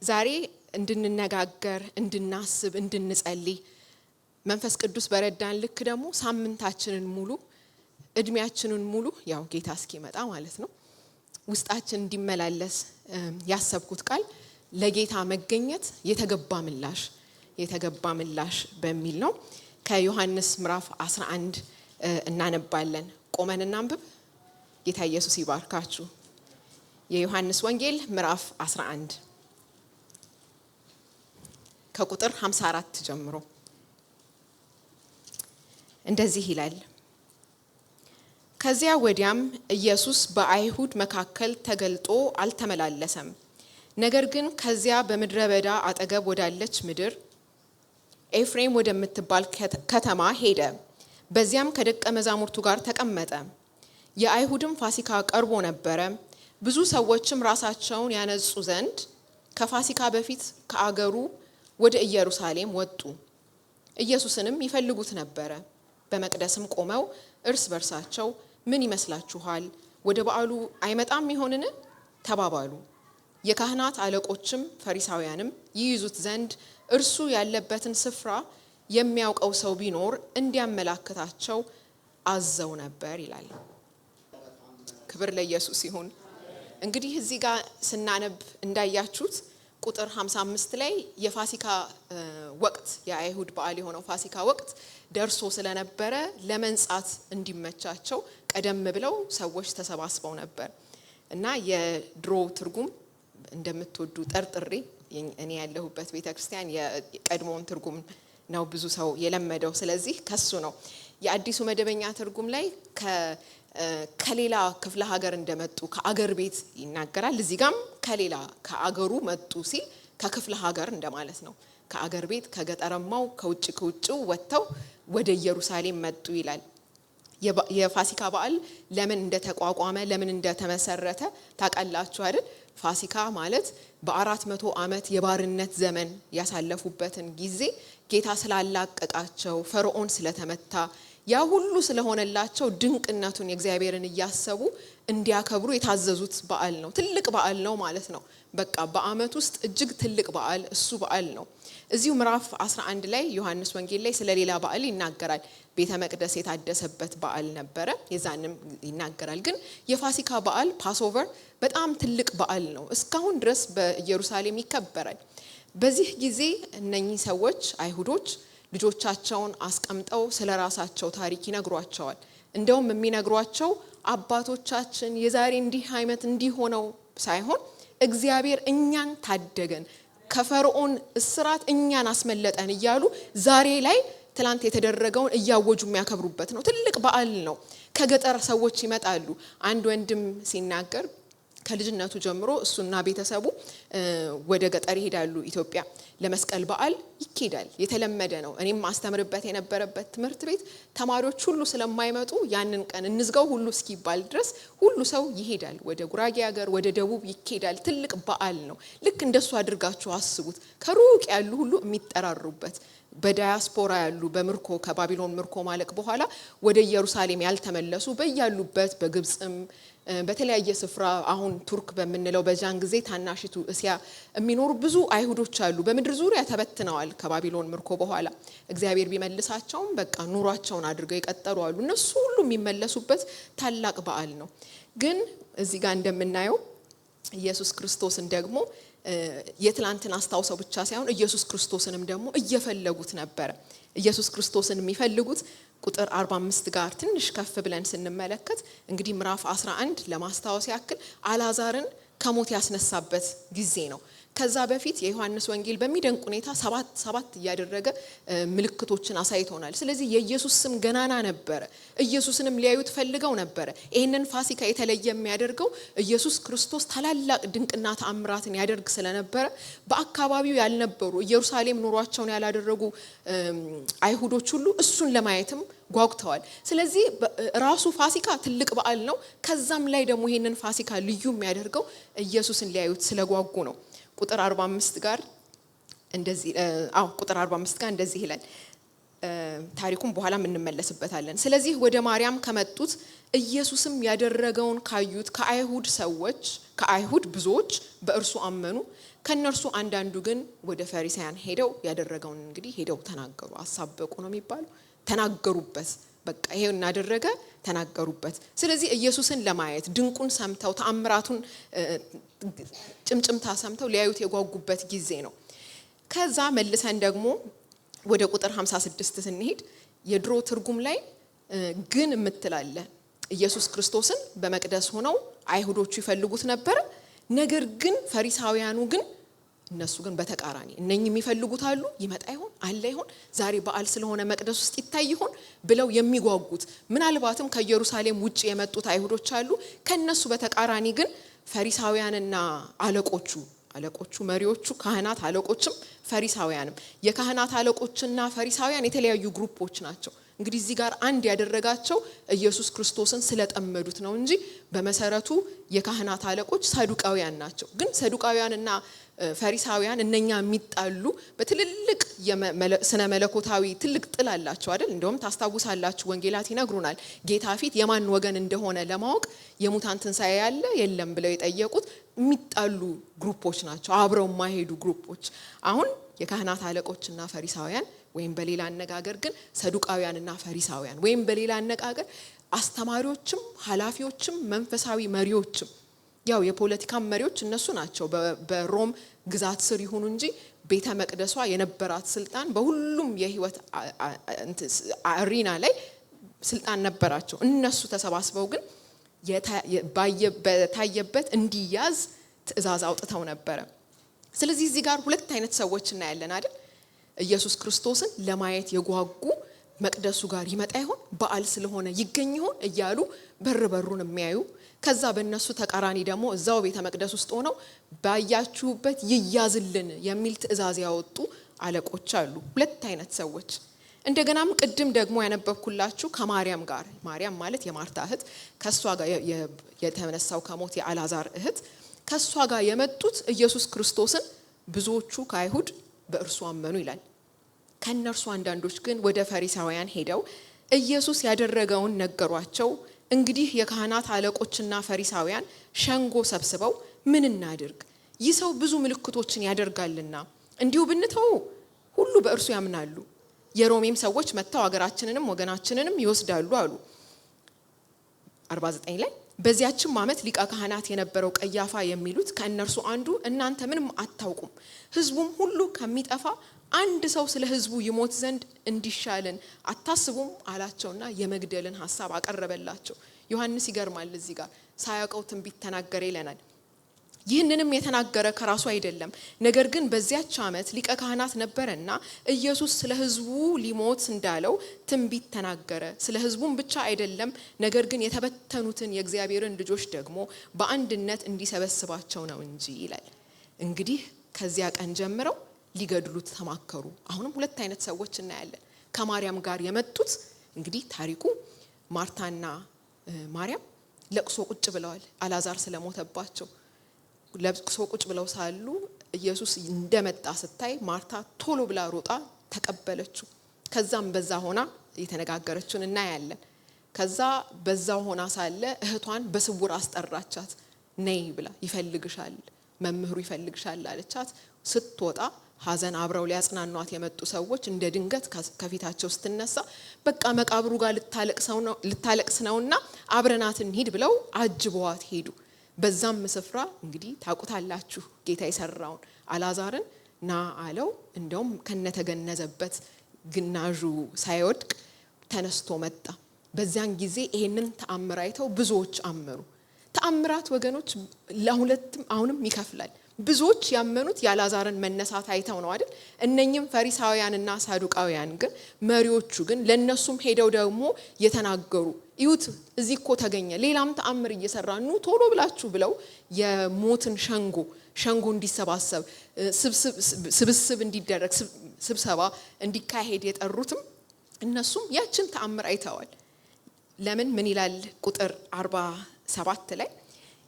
ዛሬ እንድንነጋገር እንድናስብ እንድንጸልይ መንፈስ ቅዱስ በረዳን ልክ ደግሞ ሳምንታችንን ሙሉ እድሜያችንን ሙሉ ያው ጌታ እስኪመጣ ማለት ነው ውስጣችን እንዲመላለስ ያሰብኩት ቃል ለጌታ መገኘት የተገባ ምላሽ በሚል ነው። ከዮሐንስ ምዕራፍ 11 እናነባለን። ቆመን እናንብብ። ጌታ ኢየሱስ ይባርካችሁ። የዮሐንስ ወንጌል ምዕራፍ 11 ከቁጥር 54 ጀምሮ እንደዚህ ይላል። ከዚያ ወዲያም ኢየሱስ በአይሁድ መካከል ተገልጦ አልተመላለሰም። ነገር ግን ከዚያ በምድረ በዳ አጠገብ ወዳለች ምድር ኤፍሬም ወደምትባል ከተማ ሄደ። በዚያም ከደቀ መዛሙርቱ ጋር ተቀመጠ። የአይሁድም ፋሲካ ቀርቦ ነበረ። ብዙ ሰዎችም ራሳቸውን ያነጹ ዘንድ ከፋሲካ በፊት ከአገሩ ወደ ኢየሩሳሌም ወጡ። ኢየሱስንም ይፈልጉት ነበረ። በመቅደስም ቆመው እርስ በርሳቸው ምን ይመስላችኋል? ወደ በዓሉ አይመጣም ይሆንን? ተባባሉ። የካህናት አለቆችም ፈሪሳውያንም ይይዙት ዘንድ እርሱ ያለበትን ስፍራ የሚያውቀው ሰው ቢኖር እንዲያመላክታቸው አዘው ነበር ይላል። ክብር ለኢየሱስ ይሁን። እንግዲህ እዚህ ጋር ስናነብ እንዳያችሁት ቁጥር 55 ላይ የፋሲካ ወቅት የአይሁድ በዓል የሆነው ፋሲካ ወቅት ደርሶ ስለነበረ ለመንጻት እንዲመቻቸው ቀደም ብለው ሰዎች ተሰባስበው ነበር እና የድሮ ትርጉም እንደምትወዱ ጠርጥሬ እኔ ያለሁበት ቤተክርስቲያን የቀድሞውን ትርጉም ነው ብዙ ሰው የለመደው። ስለዚህ ከሱ ነው። የአዲሱ መደበኛ ትርጉም ላይ ከሌላ ክፍለ ሀገር እንደመጡ ከአገር ቤት ይናገራል። እዚህ ጋም ከአገሩ መጡ ሲል ከክፍለ ሀገር እንደማለት ነው። ከአገር ቤት ከገጠረማው ከውጭው ወጥተው ወደ ኢየሩሳሌም መጡ ይላል። የፋሲካ በዓል ለምን እንደተቋቋመ ለምን እንደተመሰረተ ታውቃላችሁ አይደል? ፋሲካ ማለት በ400 ዓመት የባርነት ዘመን ያሳለፉበትን ጊዜ ጌታ ስላላቀቃቸው ፈርዖን ስለተመታ ያ ሁሉ ስለሆነላቸው ድንቅነቱን የእግዚአብሔርን እያሰቡ እንዲያከብሩ የታዘዙት በዓል ነው። ትልቅ በዓል ነው ማለት ነው። በቃ በአመት ውስጥ እጅግ ትልቅ በዓል እሱ በዓል ነው። እዚሁ ምዕራፍ 11 ላይ ዮሐንስ ወንጌል ላይ ስለሌላ በዓል ይናገራል። ቤተ መቅደስ የታደሰበት በዓል ነበረ፣ የዛንም ይናገራል። ግን የፋሲካ በዓል ፓስኦቨር በጣም ትልቅ በዓል ነው። እስካሁን ድረስ በኢየሩሳሌም ይከበራል። በዚህ ጊዜ እነኚህ ሰዎች አይሁዶች ልጆቻቸውን አስቀምጠው ስለራሳቸው ታሪክ ይነግሯቸዋል። እንደውም የሚነግሯቸው አባቶቻችን የዛሬ እንዲህ አይነት እንዲሆነው ሳይሆን እግዚአብሔር እኛን ታደገን፣ ከፈርዖን እስራት እኛን አስመለጠን እያሉ ዛሬ ላይ ትላንት የተደረገውን እያወጁ የሚያከብሩበት ነው። ትልቅ በዓል ነው። ከገጠር ሰዎች ይመጣሉ። አንድ ወንድም ሲናገር ከልጅነቱ ጀምሮ እሱና ቤተሰቡ ወደ ገጠር ይሄዳሉ። ኢትዮጵያ ለመስቀል በዓል ይኬዳል፣ የተለመደ ነው። እኔም ማስተምርበት የነበረበት ትምህርት ቤት ተማሪዎች ሁሉ ስለማይመጡ ያንን ቀን እንዝጋው ሁሉ እስኪባል ድረስ ሁሉ ሰው ይሄዳል። ወደ ጉራጌ ሀገር ወደ ደቡብ ይኬዳል። ትልቅ በዓል ነው። ልክ እንደሱ አድርጋችሁ አስቡት። ከሩቅ ያሉ ሁሉ የሚጠራሩበት፣ በዳያስፖራ ያሉ በምርኮ ከባቢሎን ምርኮ ማለቅ በኋላ ወደ ኢየሩሳሌም ያልተመለሱ በያሉበት በግብጽም በተለያየ ስፍራ አሁን ቱርክ በመንለው በዛን ጊዜ ታናሽቱ እስያ የሚኖሩ ብዙ አይሁዶች አሉ። በምድር ዙሪያ ተበትነዋል ከባቢሎን ምርኮ በኋላ። እግዚአብሔር ቢመልሳቸውም በቃ ኑሯቸውን አድርገው የቀጠሩ አሉ። እነሱ ሁሉ የሚመለሱበት ታላቅ በዓል ነው። ግን እዚህ ጋር እንደምናየው ኢየሱስ ክርስቶስን ደግሞ የትላንትን አስታውሰው ብቻ ሳይሆን ኢየሱስ ክርስቶስንም ደግሞ እየፈለጉት ነበር። ኢየሱስ ክርስቶስን የሚፈልጉት ቁጥር 45 ጋር ትንሽ ከፍ ብለን ስንመለከት እንግዲህ ምዕራፍ 11 ለማስታወስ ያክል አልዓዛርን ከሞት ያስነሳበት ጊዜ ነው። ከዛ በፊት የዮሐንስ ወንጌል በሚደንቅ ሁኔታ ሰባት እያደረገ ምልክቶችን አሳይቶናል። ስለዚህ የኢየሱስ ስም ገናና ነበረ። ኢየሱስንም ሊያዩት ፈልገው ነበረ። ይሄንን ፋሲካ የተለየ የሚያደርገው ኢየሱስ ክርስቶስ ታላላቅ ድንቅና ተአምራትን ያደርግ ስለነበረ በአካባቢው ያልነበሩ ኢየሩሳሌም ኑሯቸውን ያላደረጉ አይሁዶች ሁሉ እሱን ለማየትም ጓጉተዋል። ስለዚህ ራሱ ፋሲካ ትልቅ በዓል ነው። ከዛም ላይ ደግሞ ይሄንን ፋሲካ ልዩ የሚያደርገው ኢየሱስን ሊያዩት ስለጓጉ ነው። ቁጥር 45 ጋር እንደዚህ ይላል። ታሪኩን በኋላ እንመለስበታለን። ስለዚህ ወደ ማርያም ከመጡት ኢየሱስም ያደረገውን ካዩት ከአይሁድ ብዙዎች በእርሱ አመኑ። ከነርሱ አንዳንዱ ግን ወደ ፈሪሳውያን ሄደው ያደረገውን እንግዲህ ሄደው ተናገሩ። አሳበቁ ነው የሚባለው። ተናገሩበት። በቃ ይሄው እናደረገ ተናገሩበት። ስለዚህ ኢየሱስን ለማየት ድንቁን ሰምተው ተአምራቱን ጭምጭምታ ሰምተው ሊያዩት የጓጉበት ጊዜ ነው። ከዛ መልሰን ደግሞ ወደ ቁጥር 56 ስንሄድ የድሮ ትርጉም ላይ ግን የምትላለ ኢየሱስ ክርስቶስን በመቅደስ ሆነው አይሁዶቹ ይፈልጉት ነበር። ነገር ግን ፈሪሳውያኑ ግን እነሱ ግን በተቃራኒ እነኚህ የሚፈልጉት አሉ ይመጣ ይሆን አለ ይሆን ዛሬ በዓል ስለሆነ መቅደስ ውስጥ ይታይ ይሆን ብለው የሚጓጉት ምናልባትም ከኢየሩሳሌም ውጪ የመጡት አይሁዶች አሉ። ከነሱ በተቃራኒ ግን ፈሪሳውያንና አለቆቹ መሪዎቹ ካህናት አለቆችም ፈሪሳውያንም የካህናት አለቆችና ፈሪሳውያን የተለያዩ ግሩፖች ናቸው። እንግዲህ እዚህ ጋር አንድ ያደረጋቸው ኢየሱስ ክርስቶስን ስለጠመዱት ነው እንጂ በመሰረቱ የካህናት አለቆች ሰዱቃውያን ናቸው። ግን ሰዱቃውያንና ፈሪሳውያን እነኛ የሚጣሉ በትልልቅ ስነ መለኮታዊ ትልቅ ጥል አላቸው አይደል? እንደውም ታስታውሳላችሁ ወንጌላት ይነግሩናል ጌታ ፊት የማን ወገን እንደሆነ ለማወቅ የሙታን ትንሣኤ ያለ የለም ብለው የጠየቁት የሚጣሉ ግሩፖች ናቸው፣ አብረው የማይሄዱ ግሩፖች። አሁን የካህናት አለቆችና ፈሪሳውያን ወይም በሌላ አነጋገር ግን ሰዱቃውያንና ፈሪሳውያን ወይም በሌላ አነጋገር አስተማሪዎችም ኃላፊዎችም መንፈሳዊ መሪዎችም ያው የፖለቲካ መሪዎች እነሱ ናቸው። በሮም ግዛት ስር ይሁኑ እንጂ ቤተ መቅደሷ የነበራት ስልጣን በሁሉም የህይወት አሪና ላይ ስልጣን ነበራቸው። እነሱ ተሰባስበው ግን በታየበት እንዲያዝ ትእዛዝ አውጥተው ነበር። ስለዚህ እዚህ ጋር ሁለት አይነት ሰዎች እናያለን አይደል? ኢየሱስ ክርስቶስን ለማየት የጓጉ መቅደሱ ጋር ይመጣ ይሆን በዓል ስለሆነ ይገኝ ይሆን እያሉ በሩን የሚያዩ ከዛ በእነሱ ተቃራኒ ደግሞ እዛው ቤተ መቅደስ ውስጥ ሆነው ባያችሁበት ይያዝልን የሚል ትእዛዝ ያወጡ አለቆች አሉ። ሁለት አይነት ሰዎች። እንደገናም ቅድም ደግሞ ያነበብኩላችሁ ከማርያም ጋር ማርያም ማለት የማርታ እህት ከሷ ጋር የተነሳው ከሞት የአልዓዛር እህት ከሷ ጋር የመጡት ኢየሱስ ክርስቶስን ብዙዎቹ ከአይሁድ በእርሱ አመኑ ይላል። ከነርሱ አንዳንዶች ግን ወደ ፈሪሳውያን ሄደው ኢየሱስ ያደረገውን ነገሯቸው። እንግዲህ የካህናት አለቆችና ፈሪሳውያን ሸንጎ ሰብስበው ምን እናድርግ? ይህ ሰው ብዙ ምልክቶችን ያደርጋልና እንዲሁ ብንተው ሁሉ በእርሱ ያምናሉ። የሮሜም ሰዎች መጥተው አገራችንንም ወገናችንንም ይወስዳሉ አሉ። 49 ላይ በዚያችም ዓመት ሊቀ ካህናት የነበረው ቀያፋ የሚሉት ከእነርሱ አንዱ እናንተ ምንም አታውቁም፣ ሕዝቡም ሁሉ ከሚጠፋ አንድ ሰው ስለ ሕዝቡ ይሞት ዘንድ እንዲሻልን አታስቡም አላቸውና የመግደልን ሐሳብ አቀረበላቸው። ዮሐንስ ይገርማል እዚህ ጋር ሳያውቀው ትንቢት ተናገረ ይለናል። ይህንንም የተናገረ ከራሱ አይደለም፣ ነገር ግን በዚያች ዓመት ሊቀ ካህናት ነበረና ኢየሱስ ስለ ሕዝቡ ሊሞት እንዳለው ትንቢት ተናገረ። ስለ ሕዝቡም ብቻ አይደለም፣ ነገር ግን የተበተኑትን የእግዚአብሔርን ልጆች ደግሞ በአንድነት እንዲሰበስባቸው ነው እንጂ ይላል። እንግዲህ ከዚያ ቀን ጀምረው ሊገድሉት ተማከሩ። አሁንም ሁለት አይነት ሰዎች እናያለን። ከማርያም ጋር የመጡት እንግዲህ ታሪኩ ማርታና ማርያም ለቅሶ ቁጭ ብለዋል፣ አልዓዛር ስለሞተባቸው ለቅሶ ቁጭ ብለው ሳሉ ኢየሱስ እንደመጣ ስታይ ማርታ ቶሎ ብላ ሮጣ ተቀበለችው። ከዛም በዛ ሆና የተነጋገረችውን እናያለን። ከዛ በዛው ሆና ሳለ እህቷን በስውር አስጠራቻት። ነይ ብላ ይፈልግሻል፣ መምህሩ ይፈልግሻል አለቻት። ስትወጣ ሐዘን አብረው ሊያጽናኗት የመጡ ሰዎች እንደ ድንገት ከፊታቸው ስትነሳ በቃ መቃብሩ ጋር ልታለቅስ ነውና አብረናት እንሂድ ብለው አጅበዋት ሄዱ። በዛም ስፍራ እንግዲህ ታውቁታላችሁ ጌታ የሰራውን አልዓዛርን ና አለው። እንደውም ከነተገነዘበት ግናዡ ሳይወድቅ ተነስቶ መጣ። በዚያን ጊዜ ይሄንን ተአምር አይተው ብዙዎች አመኑ። ተአምራት ወገኖች ለሁለትም አሁንም ይከፍላል። ብዙዎች ያመኑት የአልዓዛርን መነሳት አይተው ነው አይደል? እነኚህም ፈሪሳውያንና ሳዱቃውያን ግን መሪዎቹ ግን ለነሱም ሄደው ደግሞ የተናገሩ ይሁት እዚህ እኮ ተገኘ፣ ሌላም ተአምር እየሰራ ኑ ቶሎ ብላችሁ ብለው የሞትን ሸንጎ እንዲሰባሰብ ስብስብ እንዲደረግ ስብሰባ እንዲካሄድ የጠሩትም እነሱም ያችን ተአምር አይተዋል። ለምን ምን ይላል ቁጥር 47 ላይ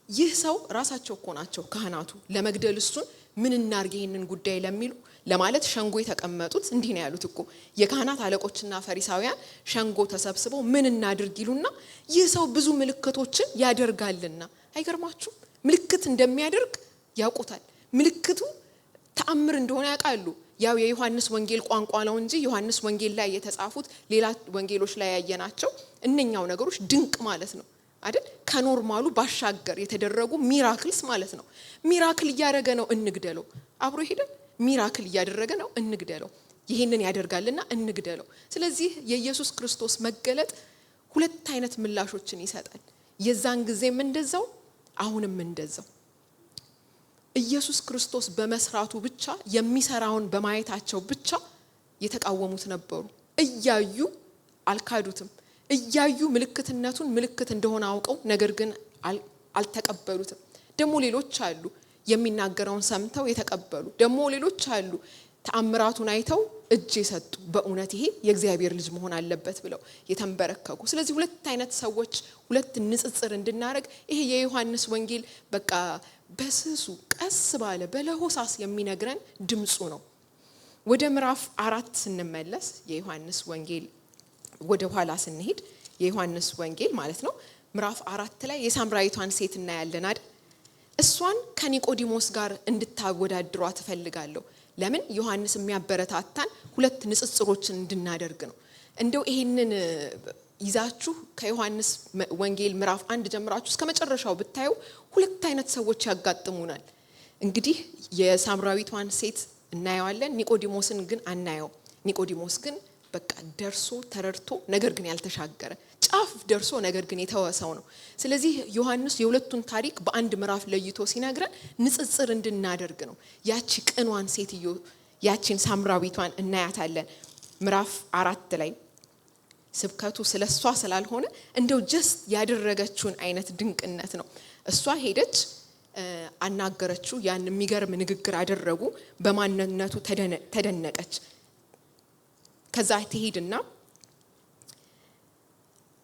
ይህ ሰው ራሳቸው እኮ ናቸው ካህናቱ ለመግደል እሱን ምን እናርግ ይሄንን ጉዳይ ለሚሉ ለማለት ሸንጎ የተቀመጡት እንዲህ ነው ያሉት እኮ የካህናት አለቆችና ፈሪሳውያን ሸንጎ ተሰብስበው ምን እናድርግ ይሉና ይህ ሰው ብዙ ምልክቶችን ያደርጋልና አይገርማችሁ ምልክት እንደሚያደርግ ያውቁታል ምልክቱ ተአምር እንደሆነ ያውቃሉ ያው የዮሐንስ ወንጌል ቋንቋ ነው እንጂ ዮሐንስ ወንጌል ላይ የተጻፉት ሌላ ወንጌሎች ላይ ያየናቸው እነኛው ነገሮች ድንቅ ማለት ነው አይደል ከኖርማሉ ባሻገር የተደረጉ ሚራክልስ ማለት ነው ሚራክል ያደረገ ነው እንግደለው አብሮ ይሄዳል ሚራክል ያደረገ ነው እንግደለው ይሄንን ያደርጋልና እንግደለው ስለዚህ የኢየሱስ ክርስቶስ መገለጥ ሁለት አይነት ምላሾችን ይሰጣል የዛን ጊዜም እንደዛው አሁንም እንደዛው ኢየሱስ ክርስቶስ በመስራቱ ብቻ የሚሰራውን በማየታቸው ብቻ የተቃወሙት ነበሩ እያዩ አልካዱትም እያዩ ምልክትነቱን ምልክት እንደሆነ አውቀው ነገር ግን አልተቀበሉትም ደሞ ሌሎች አሉ የሚናገረውን ሰምተው የተቀበሉ ደሞ ሌሎች አሉ ተአምራቱን አይተው እጅ የሰጡ በእውነት ይሄ የእግዚአብሔር ልጅ መሆን አለበት ብለው የተንበረከኩ ስለዚህ ሁለት አይነት ሰዎች ሁለት ንጽጽር እንድናረግ ይሄ የዮሐንስ ወንጌል በቃ በስሱ ቀስ ባለ በለሆሳስ የሚነግረን ድምጹ ነው ወደ ምዕራፍ 4 ስንመለስ የዮሐንስ ወንጌል ወደ ኋላ ስንሄድ የዮሐንስ ወንጌል ማለት ነው ምዕራፍ 4 ላይ የሳምራዊቷን ሴት እናያለን አይደል እሷን ከኒቆዲሞስ ጋር እንድታወዳድሯ ተፈልጋለሁ ለምን ዮሐንስ የሚያበረታታን ሁለት ንጽጽሮችን እንድናደርግ ነው እንደው ይሄንን ይዛችሁ ከዮሐንስ ወንጌል ምዕራፍ 1 ጀምራችሁ እስከ መጨረሻው ብታዩ ሁለት አይነት ሰዎች ያጋጥሙናል እንግዲህ የሳምራዊቷን ሴት እናያለን ኒቆዲሞስን ግን አናየው ኒቆዲሞስ ግን በቃ ደርሶ ተረድቶ ነገር ግን ያልተሻገረ ጫፍ ደርሶ ነገር ግን የተወሰው ነው ስለዚህ ዮሐንስ የሁለቱን ታሪክ በአንድ ምዕራፍ ለይቶ ሲነግረን ንጽጽር እንድናደርግ ነው ያቺ ቅንዋን ሴትዮ ያቺን ሳምራዊቷን እናያታለን ምዕራፍ 4 ላይ ስብከቱ ስለሷ ስላልሆነ እንደው ጀስት ያደረገችውን አይነት ድንቅነት ነው እሷ ሄደች አናገረችው ያን የሚገርም ንግግር አደረጉ በማንነቱ ተደነቀች ከዛ ትሄድና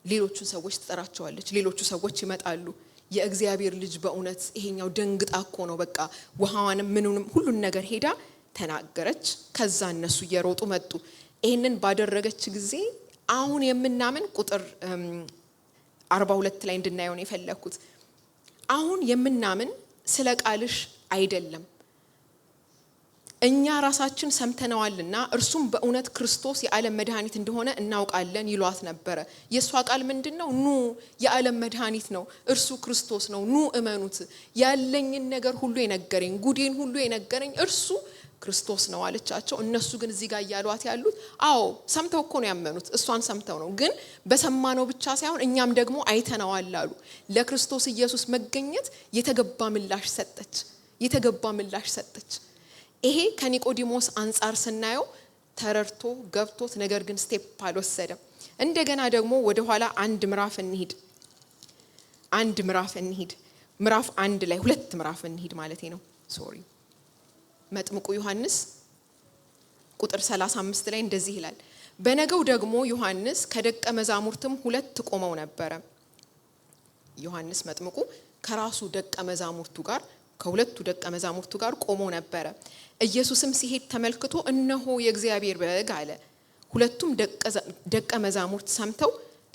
ሌሎቹ ሰዎች ተጠራቸዋለች ሌሎቹ ሰዎች ይመጣሉ የእግዚአብሔር ልጅ በእውነት ይሄኛው ደንግጣኮ ነው በቃ ውሃዋንም ምንንም ሁሉን ነገር ሄዳ ተናገረች ከዛ እነሱ እየሮጡ መጡ ይሄንን ባደረገች ጊዜ አሁን የምናምን ቁጥር 42 ላይ እንድናየው ነው የፈለኩት አሁን የምናምን ስለ ቃልሽ አይደለም እኛ ራሳችን ሰምተናልና እርሱም በእውነት ክርስቶስ የዓለም መድኃኒት እንደሆነ እናውቃለን ይሏት ነበር የሷ ቃል ምንድነው ኑ የዓለም መድኃኒት ነው እርሱ ክርስቶስ ነው ኑ እመኑት ያለኝን ነገር ሁሉ የነገረኝ ጉዴን ሁሉ የነገረኝ እርሱ ክርስቶስ ነው አለቻቸው እነሱ ግን እዚህ ጋር ያሏት ያሉት አዎ ሰምተው እኮ ነው ያመኑት እሷን ሰምተው ነው ግን በሰማነው ብቻ ሳይሆን እኛም ደግሞ አይተናዋል አሉ ለክርስቶስ ኢየሱስ መገኘት የተገባ ምላሽ ሰጠች ይሄ ከኒቆዲሞስ አንፃር ስናየው ተረርቶ ገብቶት ነገር ግን ስቴፕ አልወሰደም እንደገና ደግሞ ወደ ኋላ አንድ ምዕራፍ እንሂድ ምዕራፍ 1 ላይ ሁለት ምዕራፍ እንሂድ ማለት ነው ሶሪ መጥምቁ ዮሐንስ ቁጥር 35 ላይ እንደዚህ ይላል በነገው ደግሞ ዮሐንስ ከደቀ መዛሙርትም ሁለት ቆመው ነበር ዮሐንስ መጥምቁ ከራሱ ደቀ መዛሙርቱ ጋር ከሁለቱ ደቀ መዛሙርቱ ጋር ቆሞ ነበር ኢየሱስም ሲሄድ ተመልክቶ እነሆ የእግዚአብሔር በግ አለ ሁለቱም ደቀ መዛሙርት ሰምተው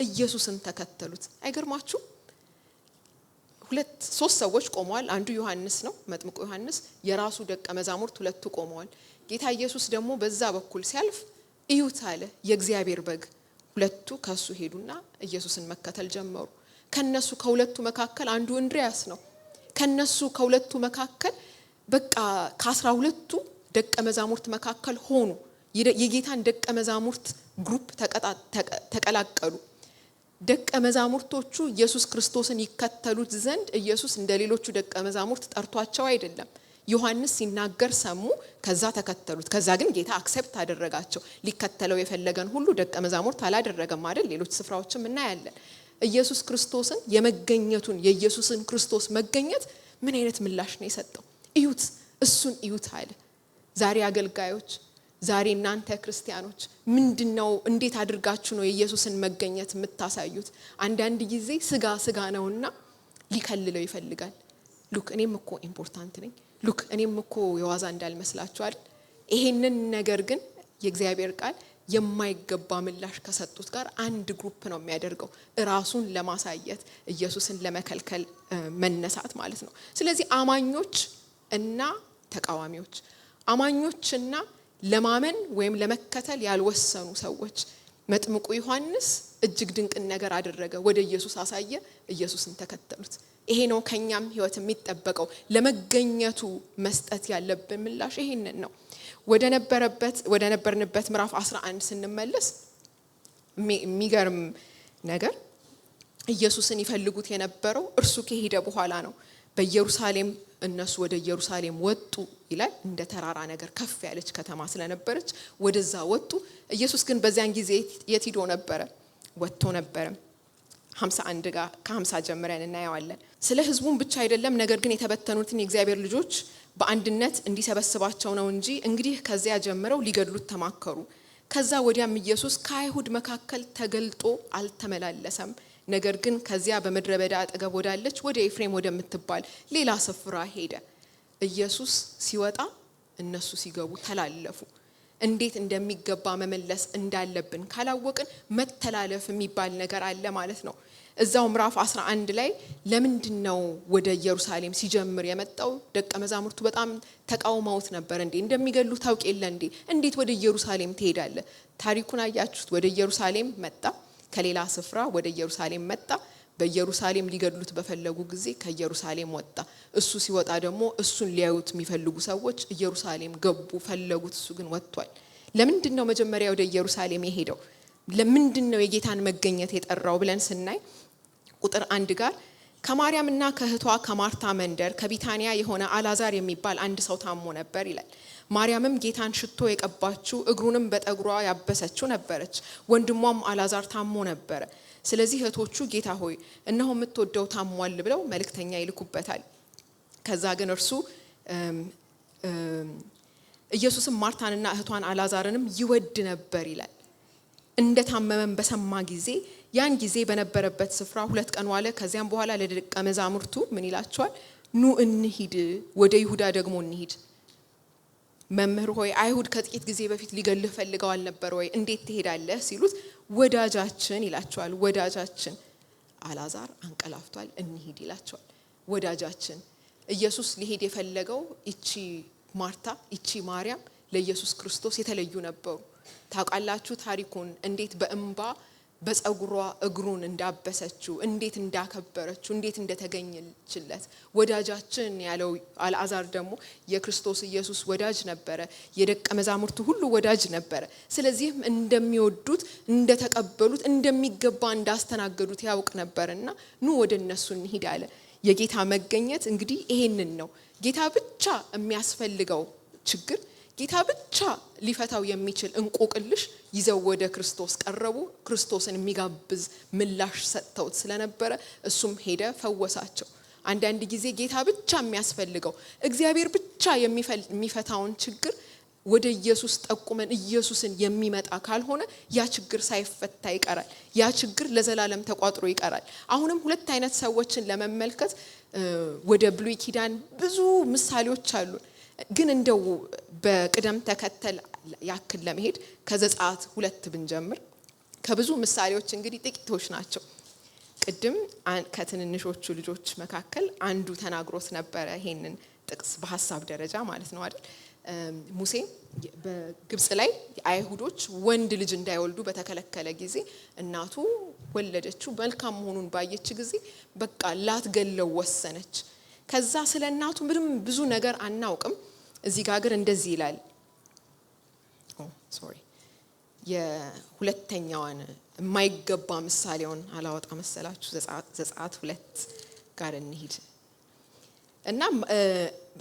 ኢየሱስን ተከተሉት አይገርማችሁ ሶስት ሰዎች ቆመዋል አንዱ ዮሐንስ ነው መጥምቁ ዮሐንስ የራሱ ደቀ መዛሙርት ሁለቱ ቆመዋል ጌታ ኢየሱስ ደግሞ በዛ በኩል ሲያልፍ እዩት አለ የእግዚአብሔር በግ ሁለቱ ከሱ ሄዱና ኢየሱስን መከተል ጀመሩ ከነሱ ከሁለቱ መካከል አንዱ እንድሪያስ ነው ከነሱ ከሁለቱ መካከል በቃ ከ12ቱ ደቀ መዛሙርት መካከል ሆኑ የጌታን ደቀ መዛሙርት ግሩፕ ተቀላቀሉ ደቀ መዛሙርቶቹ ኢየሱስ ክርስቶስን ይከተሉት ዘንድ ኢየሱስ እንደሌሎቹ ደቀ መዛሙርት ጠርቷቸው አይደለም ዮሐንስ ሲናገር ሰሙ ከዛ ተከተሉት ከዛ ግን ጌታ አክሰፕት አደረጋቸው ሊከተለው የፈለገን ሁሉ ደቀ መዛሙርት አላደረገም አይደል ሌሎች ስፍራዎችም እናያለን ኢየሱስ ክርስቶስን የመገኘቱን የኢየሱስን ክርስቶስ መገኘት ምን አይነት ምላሽ ነው የሰጠው እዩት እሱን እዩት አለ ዛሬ አገልጋዮች ዛሬ እናንተ ክርስቲያኖች ምንድነው እንዴት አድርጋችሁ ነው የኢየሱስን መገኘት የምታሳዩት አንዳንድ ጊዜ ስጋ ነውና ሊከልለው ይፈልጋል ሉክ እኔም እኮ ኢምፖርታንት ነኝ ሉክ እኔም እኮ የዋዛ እንዳልመስላችሁ አይደል? ይሄንን ነገር ግን የእግዚአብሔር ቃል የማይገባ ምላሽ ከሰጡት ጋር አንድ ግሩፕ ነው የሚያደርገው፣ ራሱን ለማሳየት ኢየሱስን ለመከልከል መነሳት ማለት ነው። ስለዚህ አማኞች እና ተቃዋሚዎች፣ አማኞችና ለማመን ወይም ለመከተል ያልወሰኑ ሰዎች መጥምቁ ዮሐንስ እጅግ ድንቅ ነገር አደረገ፣ ወደ ኢየሱስ አሳየ፣ ኢየሱስን ተከተሉት። ይሄ ነው ከኛም ህይወት የሚጠበቀው። ለመገኘቱ መስጠት ያለብን ምላሽ ይሄንን ነው። ወደ ነበርንበት ምዕራፍ 11 ስንመለስ የሚገርም ነገር ኢየሱስን ይፈልጉት የነበረው እርሱ ከሄደ በኋላ ነው። በኢየሩሳሌም እነሱ ወደ ኢየሩሳሌም ወጡ ይላል። እንደ ተራራ ነገር ከፍ ያለች ከተማ ስለነበረች ወደዛ ወጡ። ኢየሱስ ግን በዚያን ጊዜ የት ሄዶ ነበረ? ወጥቶ ነበረ። 51 ጋር ከ50 ጀምረን እናየዋለን። ስለ ህዝቡን ብቻ አይደለም፣ ነገር ግን የተበተኑትን የእግዚአብሔር ልጆች በአንድነት እንዲሰበስባቸው ነው እንጂ። እንግዲህ ከዚያ ጀምረው ሊገድሉት ተማከሩ። ከዛ ወዲያም ኢየሱስ ከአይሁድ መካከል ተገልጦ አልተመላለሰም። ነገር ግን ከዚያ በምድረ በዳ አጠገብ ወዳለች ወደ ኤፍሬም ወደምትባል ሌላ ስፍራ ሄደ። ኢየሱስ ሲወጣ እነሱ ሲገቡ ተላለፉ። እንዴት እንደሚገባ መመለስ እንዳለብን ካላወቅን መተላለፍ የሚባል ነገር አለ ማለት ነው። እዛው ምዕራፍ 11 ላይ ለምንድነው ወደ ኢየሩሳሌም ሲጀምር የመጣው? ደቀ መዛሙርቱ በጣም ተቃውመውት ነበር። እንደሚገሉ ታውቅ የለ እንዴት ወደ ኢየሩሳሌም ትሄዳለህ? ታሪኩን አያችሁት። ወደ ኢየሩሳሌም መጣ፣ ከሌላ ስፍራ ወደ ኢየሩሳሌም መጣ። በኢየሩሳሌም ሊገድሉት በፈለጉ ጊዜ ከኢየሩሳሌም ወጣ። እሱ ሲወጣ ደግሞ እሱን ሊያዩት የሚፈልጉ ሰዎች ኢየሩሳሌም ገቡ፣ ፈለጉት። እሱ ግን ወጥቷል። ለምንድነው መጀመሪያ ወደ ኢየሩሳሌም የሄደው? ለምንድነው የጌታን መገኘት የጠራው ብለን ስናይ ቁጥር 1 ጋር ከማርያምና ከእህቷ ከማርታ መንደር ከቢታንያ የሆነ አልዓዛር የሚባል አንድ ሰው ታሞ ነበር ይላል። ማርያምም ጌታን ሽቶ የቀባችው እግሩንም በጠጉሯ ያበሰችው ነበረች። ወንድሟም አልዓዛር ታሞ ነበር። ስለዚህ እህቶቹ ጌታ ሆይ እነሆ የምትወደው ታሟል ብለው መልእክተኛ ይልኩበታል። ከዛ ግን እርሱ ኢየሱስም ማርታንና እህቷን አልዓዛርንም ይወድ ነበር ይላል። እንደታመመም በሰማ ጊዜ ያን ጊዜ በነበረበት ስፍራ 2 ቀን ዋለ። ከዚያም በኋላ ለደቀ መዛሙርቱ ምን ይላቸዋል? ኑ እንሂድ፣ ወደ ይሁዳ ደግሞ እንሂድ። መምህር ሆይ አይሁድ ከጥቂት ጊዜ በፊት ሊገልህ ፈልገው አልነበር ወይ? እንዴት ትሄዳለህ ሲሉት ወዳጃችን ይላቸዋል። ወዳጃችን አልዓዛር አንቀላፍቷል፣ እንሂድ ይላቸዋል። ወዳጃችን ኢየሱስ ሊሄድ የፈለገው እቺ ማርታ እቺ ማርያም ለኢየሱስ ክርስቶስ የተለዩ ነበሩ። ታውቃላችሁ ታሪኩን፣ እንዴት በእንባ በፀጉሯ እግሩን እንዳበሰችው፣ እንዴት እንዳከበረችው፣ እንዴት እንደተገኘችለት። ወዳጃችን ያለው አልዓዛር ደግሞ የክርስቶስ ኢየሱስ ወዳጅ ነበረ፣ የደቀ መዛሙርቱ ሁሉ ወዳጅ ነበረ። ስለዚህም እንደሚወዱት፣ እንደተቀበሉት፣ እንደሚገባ እንዳስተናገዱት ያውቅ ነበርና ኑ ወደ እነሱ እንሂድ አለ። የጌታ መገኘት እንግዲህ ይሄንን ነው። ጌታ ብቻ የሚያስፈልገው ችግር፣ ጌታ ብቻ ሊፈታው የሚችል እንቆቅልሽ ይዘው ወደ ክርስቶስ ቀረቡ። ክርስቶስን የሚጋብዝ ምላሽ ሰጥተውት ስለነበረ እሱም ሄደ፣ ፈወሳቸው። አንዳንድ ጊዜ ጌታ ብቻ የሚያስፈልገው እግዚአብሔር ብቻ የሚፈታውን ችግር ወደ ኢየሱስ ጠቁመን ኢየሱስን የሚመጣ ካልሆነ ያ ችግር ሳይፈታ ይቀራል። ያ ችግር ለዘላለም ተቋጥሮ ይቀራል። አሁንም 2 አይነት ሰዎችን ለመመልከት ወደ ብሉይ ኪዳን ብዙ ምሳሌዎች አሉ። ግን እንደው በቅደም ተከተል ያክል ለመሄድ ከዘጸአት 2 ብንጀምር ከብዙ ምሳሌዎች እንግዲህ ጥቂቶች ናቸው። ቅድም ከትንንሾቹ ልጆች መካከል አንዱ ተናግሮት ነበረ፣ ይሄንን ጥቅስ በሐሳብ ደረጃ ማለት ነው አይደል? ሙሴ በግብጽ ላይ አይሁዶች ወንድ ልጅ እንዳይወልዱ በተከለከለ ጊዜ እናቱ ወለደችው። መልካም መሆኑን ባየች ጊዜ በቃ ላትገለው ወሰነች። ከዛ ስለ እናቱ ምንም ብዙ ነገር አናውቅም። እዚህ ጋር ግን እንደዚህ ይላል። የሁለተኛዋን የማይገባ ምሳሌውን አላወጣ መሰላችሁ። ዘጸአት 2 ጋር እንሂድ እና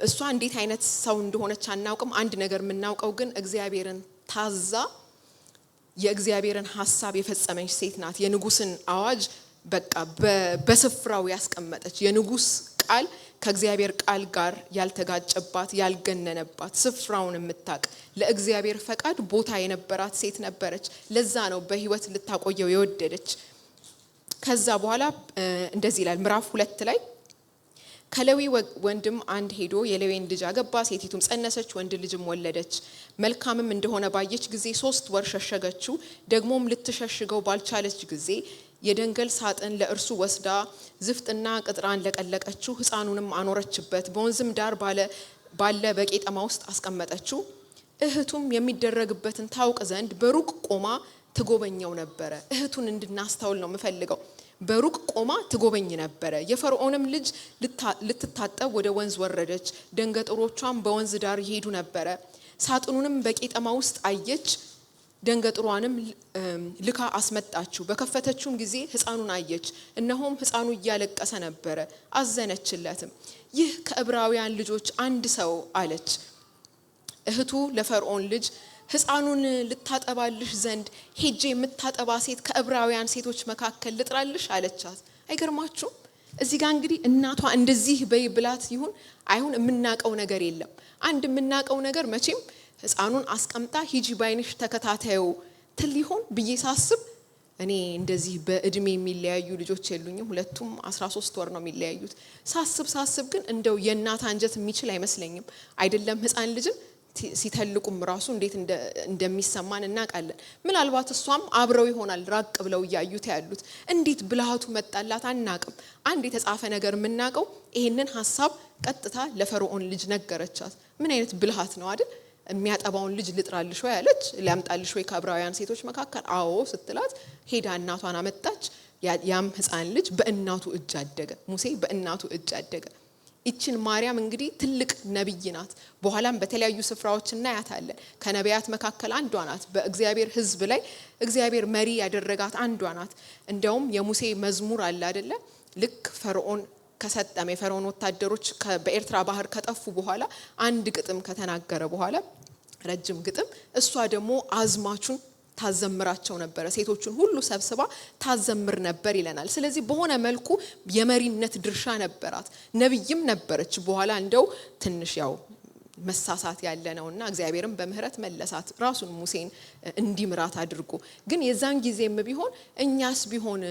እሷ እንዴት አይነት ሰው እንደሆነች አናውቅም። አንድ ነገር የምናውቀው ግን እግዚአብሔርን ታዛ የእግዚአብሔርን ሐሳብ የፈጸመች ሴት ናት። የንጉስን አዋጅ በቃ በስፍራው ያስቀመጠች፣ የንጉስ ቃል ከእግዚአብሔር ቃል ጋር ያልተጋጨባት፣ ያልገነነባት፣ ስፍራውን የምታቅ፣ ለእግዚአብሔር ፈቃድ ቦታ የነበራት ሴት ነበረች። ለዛ ነው በህይወት ልታቆየው የወደደች። ከዛ በኋላ እንደዚህ ይላል ምዕራፍ 2 ላይ ከሌዊ ወንድም አንድ ሄዶ የሌዊን ልጅ አገባ። ሴቲቱም ጸነሰች፣ ወንድ ልጅም ወለደች። መልካምም እንደሆነ ባየች ጊዜ 3 ወር ሸሸገችው። ደግሞም ልትሸሽገው ባልቻለች ጊዜ የደንገል ሳጥን ለእርሱ ወስዳ ዝፍጥና ቅጥራን ለቀለቀችው። ሕፃኑንም አኖረችበት፣ በወንዝም ዳር ባለ በቄጠማ ውስጥ አስቀመጠችው። እህቱም የሚደረግበትን ታውቅ ዘንድ በሩቅ ቆማ ትጎበኘው ነበረ። እህቱን እንድናስተውል ነው የምፈልገው። በሩቅ ቆማ ትጎበኝ ነበረ። የፈርዖንም ልጅ ልትታጠብ ወደ ወንዝ ወረደች። ደንገጥሮቿም በወንዝ ዳር ይሄዱ ነበረ። ሳጥኑንም በቄጠማ ውስጥ አየች። ደንገጥሯንም ልካ አስመጣችው። በከፈተችውም ጊዜ ሕፃኑን አየች። እነሆም ሕፃኑ እያለቀሰ ነበረ። አዘነችለትም። ይህ ከዕብራውያን ልጆች አንድ ሰው አለች። እህቱ ለፈርዖን ልጅ ሕፃኑን ልታጠባልሽ ዘንድ ሄጄ የምታጠባ ሴት ከዕብራውያን ሴቶች መካከል ልጥራልሽ አለቻት። አይገርማችሁም? እዚህ ጋር እንግዲህ እናቷ እንደዚህ በይ ብላት ይሁን አይሁን የምናቀው ነገር የለም። አንድ የምናቀው ነገር መቼም ሕፃኑን አስቀምጣ ሂጂ ባይንሽ ተከታታዩ ትል ይሆን ብዬ ሳስብ፣ እኔ እንደዚህ በእድሜ የሚለያዩ ልጆች የሉኝም። ሁለቱም 13 ወር ነው የሚለያዩት። ሳስብ ግን እንደው የእናት አንጀት የሚችል አይመስለኝም። አይደለም ሕፃን ልጅም ሲተልቁም ራሱ እንዴት እንደሚሰማን እናውቃለን። ምናልባት እሷም አብረው ይሆናል ራቅ ብለው እያዩት ያሉት። እንዴት ብልሃቱ መጣላት አናቅም። አንድ የተጻፈ ነገር የምናውቀው ይሄንን ሐሳብ ቀጥታ ለፈርዖን ልጅ ነገረቻት። ምን አይነት ብልሃት ነው አይደል? የሚያጠባውን ልጅ ልጥራልሽ ወይ አለች። ሊያምጣልሽ ወይ ከዕብራውያን ሴቶች መካከል? አዎ ስትላት ሄዳ እናቷን አመጣች። ያም ሕፃን ልጅ በእናቱ እጅ አደገ። ሙሴ በእናቱ እጅ አደገ። ይችን ማርያም እንግዲህ ትልቅ ነብይ ናት። በኋላም በተለያዩ ስፍራዎች እናያታለን። ከነቢያት መካከል አንዷ ናት። በእግዚአብሔር ሕዝብ ላይ እግዚአብሔር መሪ ያደረጋት አንዷ ናት። እንደውም የሙሴ መዝሙር አለ አይደለ? ልክ ፈርዖን ከሰጠመ የፈርዖን ወታደሮች በኤርትራ ባህር ከጠፉ በኋላ አንድ ግጥም ከተናገረ በኋላ ረጅም ግጥም፣ እሷ ደግሞ አዝማቹን ታዘምራቸው ነበር። ሴቶቹን ሁሉ ሰብስባ ታዘምር ነበር ይለናል። ስለዚህ በሆነ መልኩ የመሪነት ድርሻ ነበራት። ነብይም ነበረች። በኋላ እንደው ትንሽ ያው መሳሳት ያለ ነውና እግዚአብሔርም በምህረት መለሳት ራሱን ሙሴን እንዲምራት አድርጎ። ግን የዛን ጊዜም ቢሆን እኛስ ቢሆን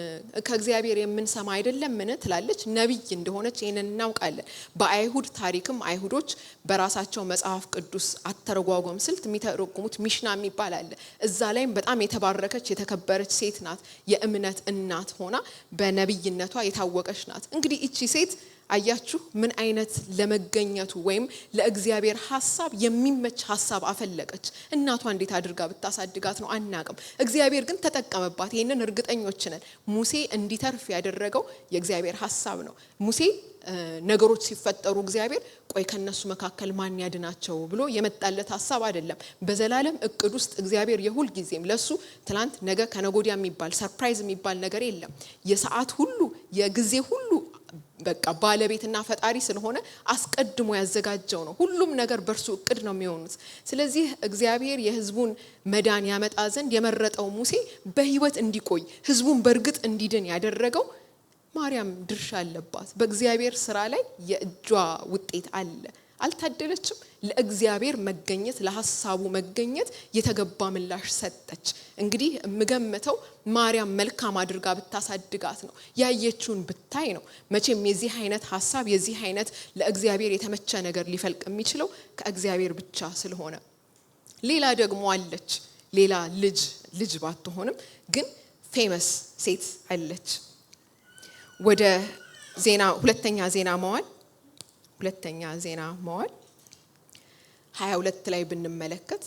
ከእግዚአብሔር የምንሰማ አይደለምን ትላለች። ነብይ እንደሆነች ይሄንን እናውቃለን። በአይሁድ ታሪክም አይሁዶች በራሳቸው መጽሐፍ ቅዱስ አተረጓጎም ስልት የሚተረጉሙት ሚሽና የሚባል አለ። እዛ ላይም በጣም የተባረከች የተከበረች ሴት ናት። የእምነት እናት ሆና በነብይነቷ የታወቀች ናት። እንግዲህ እቺ ሴት አያችሁ ምን አይነት ለመገኘቱ ወይም ለእግዚአብሔር ሐሳብ የሚመች ሐሳብ አፈለቀች። እናቷ እንዴት አድርጋ ብታሳድጋት ነው አናቅም። እግዚአብሔር ግን ተጠቀመባት። ይሄንን እርግጠኞች ነን። ሙሴ እንዲተርፍ ያደረገው የእግዚአብሔር ሐሳብ ነው። ሙሴ ነገሮች ሲፈጠሩ እግዚአብሔር ቆይ ከነሱ መካከል ማን ያድናቸው ብሎ የመጣለት ሐሳብ አይደለም። በዘላለም እቅድ ውስጥ እግዚአብሔር የሁል ጊዜም ለሱ ትላንት ነገ ከነጎዲያ የሚባል ሰርፕራይዝ የሚባል ነገር የለም። የሰዓት ሁሉ የጊዜ ሁሉ በቃ ባለቤትና ፈጣሪ ስለሆነ አስቀድሞ ያዘጋጀው ነው። ሁሉም ነገር በእርሱ እቅድ ነው የሚሆኑት። ስለዚህ እግዚአብሔር የሕዝቡን መዳን ያመጣ ዘንድ የመረጠው ሙሴ በሕይወት እንዲቆይ ሕዝቡን በእርግጥ እንዲድን ያደረገው ማርያም ድርሻ አለባት። በእግዚአብሔር ስራ ላይ የእጇ ውጤት አለ። አልታደለችም? ለእግዚአብሔር መገኘት ለሐሳቡ መገኘት የተገባ ምላሽ ሰጠች። እንግዲህ የምገምተው ማርያም መልካም አድርጋ ብታሳድጋት ነው፣ ያየችውን ብታይ ነው። መቼም የዚህ አይነት ሐሳብ የዚህ አይነት ለእግዚአብሔር የተመቸ ነገር ሊፈልቅ የሚችለው ከእግዚአብሔር ብቻ ስለሆነ። ሌላ ደግሞ አለች። ሌላ ልጅ ባትሆንም ግን ፌመስ ሴት አለች። ወደ ሁለተኛ ዜና መዋዕል 22 ላይ ብንመለከት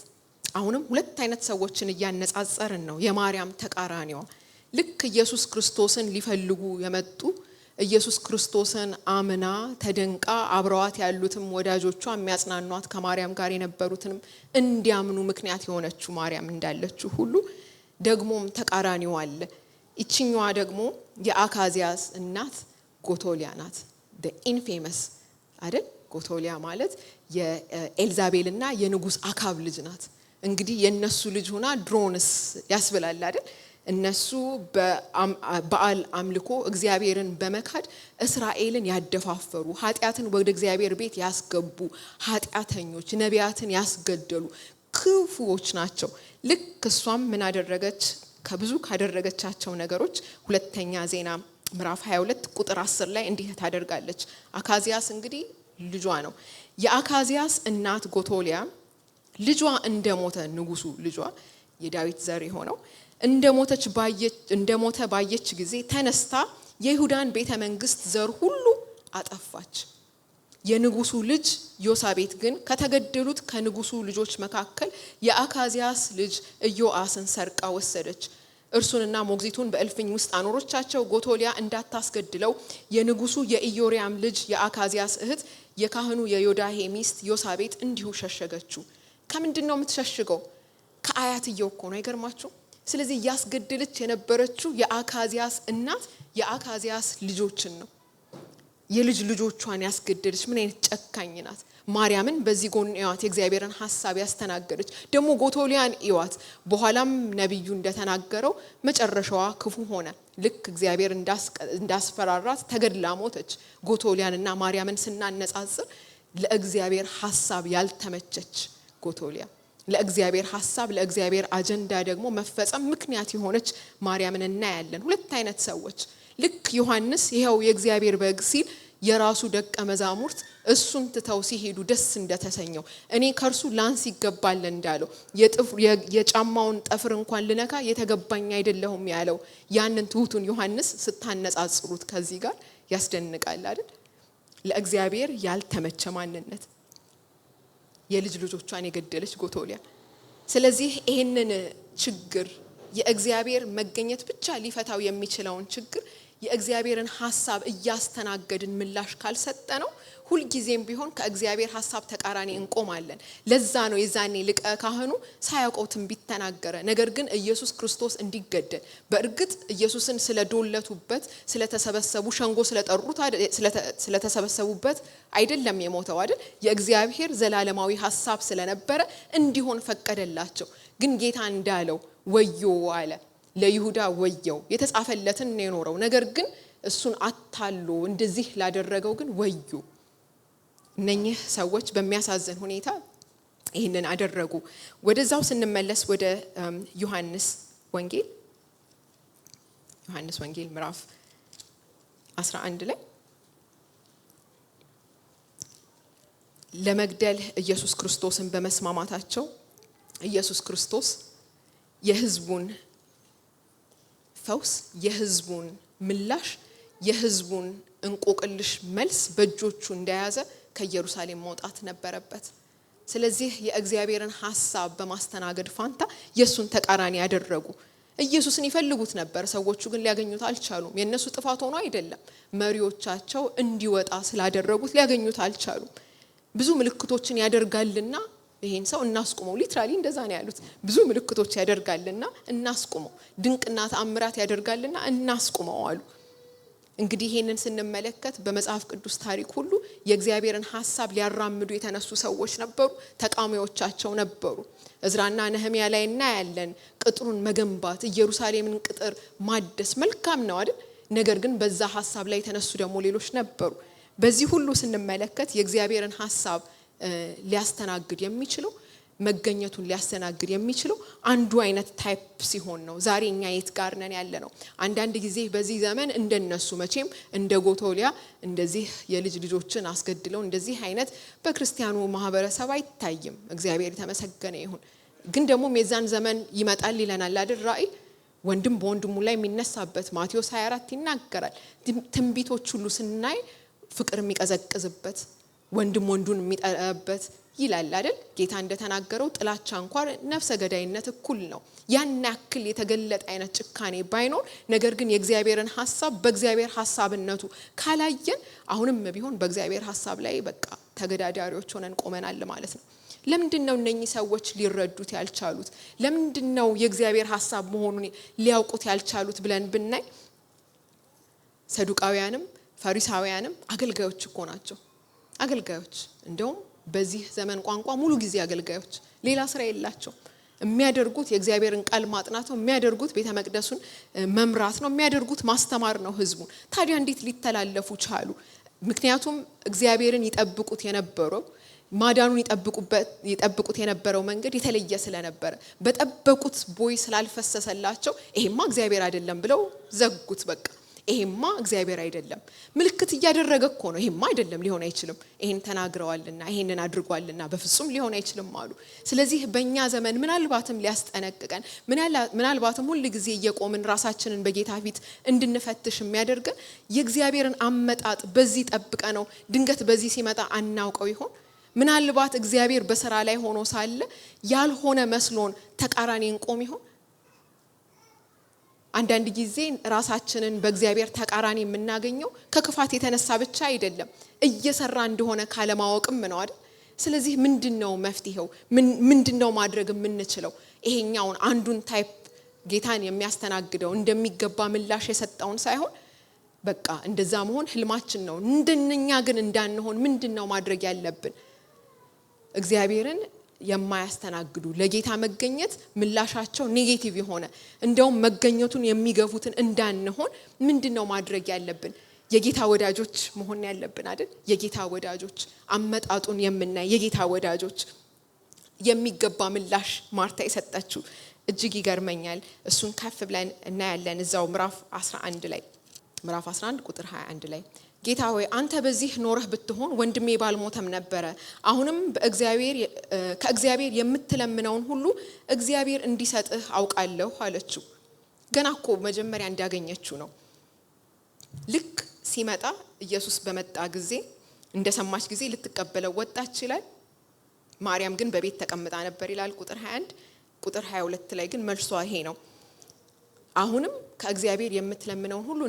አሁንም ሁለት አይነት ሰዎችን እያነጻጸርን ነው። የማርያም ተቃራኒዋ ልክ ኢየሱስ ክርስቶስን ሊፈልጉ የመጡ ኢየሱስ ክርስቶስን አምና ተደንቃ አብረዋት ያሉትም ወዳጆቿ የሚያጽናኗት ከማርያም ጋር የነበሩትንም እንዲያምኑ ምክንያት የሆነችው ማርያም እንዳለችው ሁሉ ደግሞም ተቃራኒዋ አለ። ይችኛዋ ደግሞ የአካዚያስ እናት ጎቶሊያ ናት። the infamous አይደል? ጎቶሊያ ማለት የኤልዛቤልና የንጉስ አካብ ልጅ ናት። እንግዲህ የነሱ ልጅ ሆና ድሮንስ ያስብላል አይደል? እነሱ በበዓል አምልኮ እግዚአብሔርን በመካድ እስራኤልን ያደፋፈሩ፣ ኃጢያትን ወደ እግዚአብሔር ቤት ያስገቡ ኃጢያተኞች፣ ነቢያትን ያስገደሉ ክፉዎች ናቸው። ልክ እሷም ምን አደረገች? ከብዙ ካደረገቻቸው ነገሮች ሁለተኛ ዜና ምዕራፍ 22 ቁጥር 10 ላይ እንዲህ ታደርጋለች። አካዚያስ እንግዲህ ልጇ ነው። የአካዚያስ እናት ጎቶሊያ ልጇ እንደሞተ ንጉሱ ልጇ የዳዊት ዘር የሆነው እንደሞተ ባየች ጊዜ ተነስታ የይሁዳን ቤተ መንግስት ዘር ሁሉ አጠፋች። የንጉሱ ልጅ ዮሳቤት ግን ከተገደሉት ከንጉሱ ልጆች መካከል የአካዚያስ ልጅ ኢዮአስን ሰርቃ ወሰደች። እርሱንና ሞግዚቱን በእልፍኝ ውስጥ አኖሮቻቸው። ጎቶሊያ እንዳታስገድለው የንጉሱ የኢዮሪያም ልጅ የአካዚያስ እህት የካህኑ የዮዳሄ ሚስት ዮሳቤት እንዲሁ ሸሸገችው። ከምንድነው የምትሸሽገው? ከአያትየው እኮ ነው። አይገርማችሁ? ስለዚህ ያስገደለች የነበረችው የአካዚያስ እናት የአካዚያስ ልጆችን ነው። የልጅ ልጆቿን ያስገደለች ምን አይነት ጨካኝ ናት! ማርያምን በዚህ ጎን እያት የእግዚአብሔርን ሐሳብ ያስተናገደች። ደግሞ ጎቶሊያን እያት በኋላም ነብዩ እንደተናገረው መጨረሻዋ ክፉ ሆነ። ልክ እግዚአብሔር እንዳስፈራራት ተገድላ ሞተች። ጎቶሊያንና ማርያምን ስናነጻጽር ለእግዚአብሔር ሐሳብ ያልተመቸች ጎቶሊያ፣ ለእግዚአብሔር ሐሳብ ለእግዚአብሔር አጀንዳ ደግሞ መፈጸም ምክንያት የሆነች ማርያምን እናያለን። ሁለት አይነት ሰዎች። ልክ ዮሐንስ ይሄው የእግዚአብሔር በግ ሲል የራሱ ደቀ መዛሙርት እሱን ትተው ሲሄዱ ደስ እንደተሰኘው እኔ ከርሱ ላንስ ይገባል እንዳለው የጫማውን ጠፍር እንኳን ልነካ የተገባኝ አይደለሁም ያለው ያንን ትሁቱን ዮሐንስ ስታነጻጽሩት ከዚህ ጋር ያስደንቃል አይደል? ለእግዚአብሔር ያልተመቸ ማንነት፣ የልጅ ልጆቿን የገደለች ጎቶሊያ። ስለዚህ ይሄንን ችግር የእግዚአብሔር መገኘት ብቻ ሊፈታው የሚችለውን ችግር የእግዚአብሔርን ሐሳብ እያስተናገድን ምላሽ ካልሰጠ ነው ሁሉ ጊዜም ቢሆን ከእግዚአብሔር ሐሳብ ተቃራኒ እንቆማለን። ለዛ ነው የዛኔ ሊቀ ካህኑ ሳያውቀው ትንቢት ተናገረ። ነገር ግን ኢየሱስ ክርስቶስ እንዲገደል በእርግጥ ኢየሱስን ስለዶለቱበት ስለተሰበሰቡ ሸንጎ ስለጠሩት ስለተሰበሰቡበት አይደለም የሞተው አይደል? የእግዚአብሔር ዘላለማዊ ሐሳብ ስለነበረ እንዲሆን ፈቀደላቸው። ግን ጌታ እንዳለው ወዮ አለ። ለይሁዳ ወየው፣ የተጻፈለትን ነው የኖረው። ነገር ግን እሱን አታሎ እንደዚህ ላደረገው ግን ወዮ። እነኚህ ሰዎች በሚያሳዝን ሁኔታ ይህንን አደረጉ። ወደዛው ስንመለስ ወደ ዮሐንስ ወንጌል ምዕራፍ 11 ላይ ለመግደል ኢየሱስ ክርስቶስን በመስማማታቸው ኢየሱስ ክርስቶስ የሕዝቡን ፈውስ፣ የሕዝቡን ምላሽ፣ የሕዝቡን እንቆቅልሽ መልስ በእጆቹ እንደያዘ ከኢየሩሳሌም መውጣት ነበረበት። ስለዚህ የእግዚአብሔርን ሐሳብ በማስተናገድ ፋንታ የሱን ተቃራኒ ያደረጉ። ኢየሱስን ይፈልጉት ነበር፣ ሰዎቹ ግን ሊያገኙት አልቻሉም። የነሱ ጥፋት ሆኖ አይደለም፣ መሪዎቻቸው እንዲወጣ ስላደረጉት ሊያገኙት አልቻሉም። ብዙ ምልክቶችን ያደርጋልና ይሄን ሰው እናስቁመው። ሊትራሊ እንደዛ ነው ያሉት። ብዙ ምልክቶች ያደርጋልና እናስቁመው፣ ድንቅና ተአምራት ያደርጋልና እናስቁመው አሉ። እንግዲህ ይሄንን ስንመለከት በመጽሐፍ ቅዱስ ታሪክ ሁሉ የእግዚአብሔርን ሐሳብ ሊያራምዱ የተነሱ ሰዎች ነበሩ፣ ተቃዋሚዎቻቸው ነበሩ። እዝራና ነህምያ ላይ እናያለን። ቅጥሩን መገንባት፣ ኢየሩሳሌምን ቅጥር ማደስ መልካም ነው አይደል? ነገር ግን በዛ ሐሳብ ላይ የተነሱ ደግሞ ሌሎች ነበሩ። በዚህ ሁሉ ስንመለከት የእግዚአብሔርን ሐሳብ ሊያስተናግድ የሚችለው መገኘቱን ሊያስተናግድ የሚችለው አንዱ አይነት ታይፕ ሲሆን ነው። ዛሬ እኛ የት ጋር ነን ያለ ነው? አንዳንድ ጊዜ በዚህ ዘመን እንደነሱ መቼም እንደ ጎቶሊያ እንደዚህ የልጅ ልጆችን አስገድለው እንደዚህ አይነት በክርስቲያኑ ማህበረሰብ አይታይም። እግዚአብሔር የተመሰገነ ይሁን። ግን ደግሞ የዛን ዘመን ይመጣል ይለናል አይደል? ራእይ ወንድም በወንድሙ ላይ የሚነሳበት ማቴዎስ 24 ይናገራል። ትንቢቶች ሁሉ ስናይ ፍቅር የሚቀዘቅዝበት፣ ወንድም ወንዱን የሚጠላበት ይላል አይደል? ጌታ እንደተናገረው ጥላቻ እንኳን ነፍሰ ገዳይነት እኩል ነው። ያን ያክል የተገለጠ አይነት ጭካኔ ባይኖር፣ ነገር ግን የእግዚአብሔርን ሐሳብ በእግዚአብሔር ሐሳብነቱ ካላየን አሁንም ቢሆን በእግዚአብሔር ሐሳብ ላይ በቃ ተገዳዳሪዎች ሆነን ቆመናል ማለት ነው። ለምንድነው እነኚህ ሰዎች ሊረዱት ያልቻሉት? ለምንድነው የእግዚአብሔር ሐሳብ መሆኑን ሊያውቁት ያልቻሉት ብለን ብናይ ሰዱቃውያንም ፈሪሳውያንም አገልጋዮች እኮ ናቸው። አገልጋዮች እንደውም በዚህ ዘመን ቋንቋ ሙሉ ጊዜ አገልጋዮች፣ ሌላ ስራ የላቸው። የሚያደርጉት የእግዚአብሔርን ቃል ማጥናት ነው፣ የሚያደርጉት ቤተ መቅደሱን መምራት ነው፣ የሚያደርጉት ማስተማር ነው ህዝቡን። ታዲያ እንዴት ሊተላለፉ ቻሉ? ምክንያቱም እግዚአብሔርን ይጠብቁት የነበረው ማዳኑን ይጠብቁት የነበረው መንገድ የተለየ ስለነበረ በጠበቁት ቦይ ስላልፈሰሰላቸው ይሄማ እግዚአብሔር አይደለም ብለው ዘጉት። በቃ ይሄማ እግዚአብሔር አይደለም ምልክት እያደረገ እኮ ነው ይሄማ አይደለም ሊሆን አይችልም ይሄን ተናግረዋልና ይሄንን አድርጓልና በፍጹም ሊሆን አይችልም አሉ ስለዚህ በእኛ ዘመን ምናልባትም ሊያስጠነቅቀን ምናልባትም ሁሉ ጊዜ እየቆምን ራሳችንን በጌታ ፊት እንድንፈትሽ የሚያደርገን የእግዚአብሔርን አመጣጥ በዚህ ጠብቀ ነው ድንገት በዚህ ሲመጣ አናውቀው ይሆን ምናልባት እግዚአብሔር በሥራ ላይ ሆኖ ሳለ ያልሆነ መስሎን ተቃራኒን ቆም ይሆን አንዳንድ ጊዜ ራሳችንን በእግዚአብሔር ተቃራኒ የምናገኘው ከክፋት የተነሳ ብቻ አይደለም እየሰራ እንደሆነ ካለማወቅም ነው አይደል ስለዚህ ምንድነው መፍትሄው ምንድነው ማድረግ የምንችለው ይሄኛውን አንዱን ታይፕ ጌታን የሚያስተናግደው እንደሚገባ ምላሽ የሰጠውን ሳይሆን በቃ እንደዛ መሆን ህልማችን ነው እንደኛ ግን እንዳንሆን ምንድነው ማድረግ ያለብን እግዚአብሔርን የማያስተናግዱ ለጌታ መገኘት ምላሻቸው ኔጌቲቭ የሆነ እንደውም መገኘቱን የሚገፉትን እንዳንሆን ምንድነው ማድረግ ያለብን የጌታ ወዳጆች መሆን ያለብን አይደል የጌታ ወዳጆች አመጣጡን የምናይ የጌታ ወዳጆች የሚገባ ምላሽ ማርታ የሰጠችው እጅግ ይገርመኛል እሱን ከፍ ብለን እናያለን እዛው ምዕራፍ 11 ቁጥር 21 ላይ ጌታ ሆይ አንተ በዚህ ኖረህ ብትሆን ወንድሜ ባልሞተም ነበር አሁንም ከእግዚአብሔር የምትለምነውን ሁሉ እግዚአብሔር እንዲሰጥህ አውቃለሁ አለችው ገናኮ መጀመሪያ እንዲያገኘችው ነው ልክ ሲመጣ ኢየሱስ በመጣ ጊዜ እንደሰማች ጊዜ ልትቀበለው ወጣች ይላል ማርያም ግን በቤት ተቀምጣ ነበር ይላል ቁጥር 21 ቁጥር 22 ላይ ግን መልሷ ይሄ ነው አሁንም ከእግዚአብሔር የምትለምነውን ሁሉ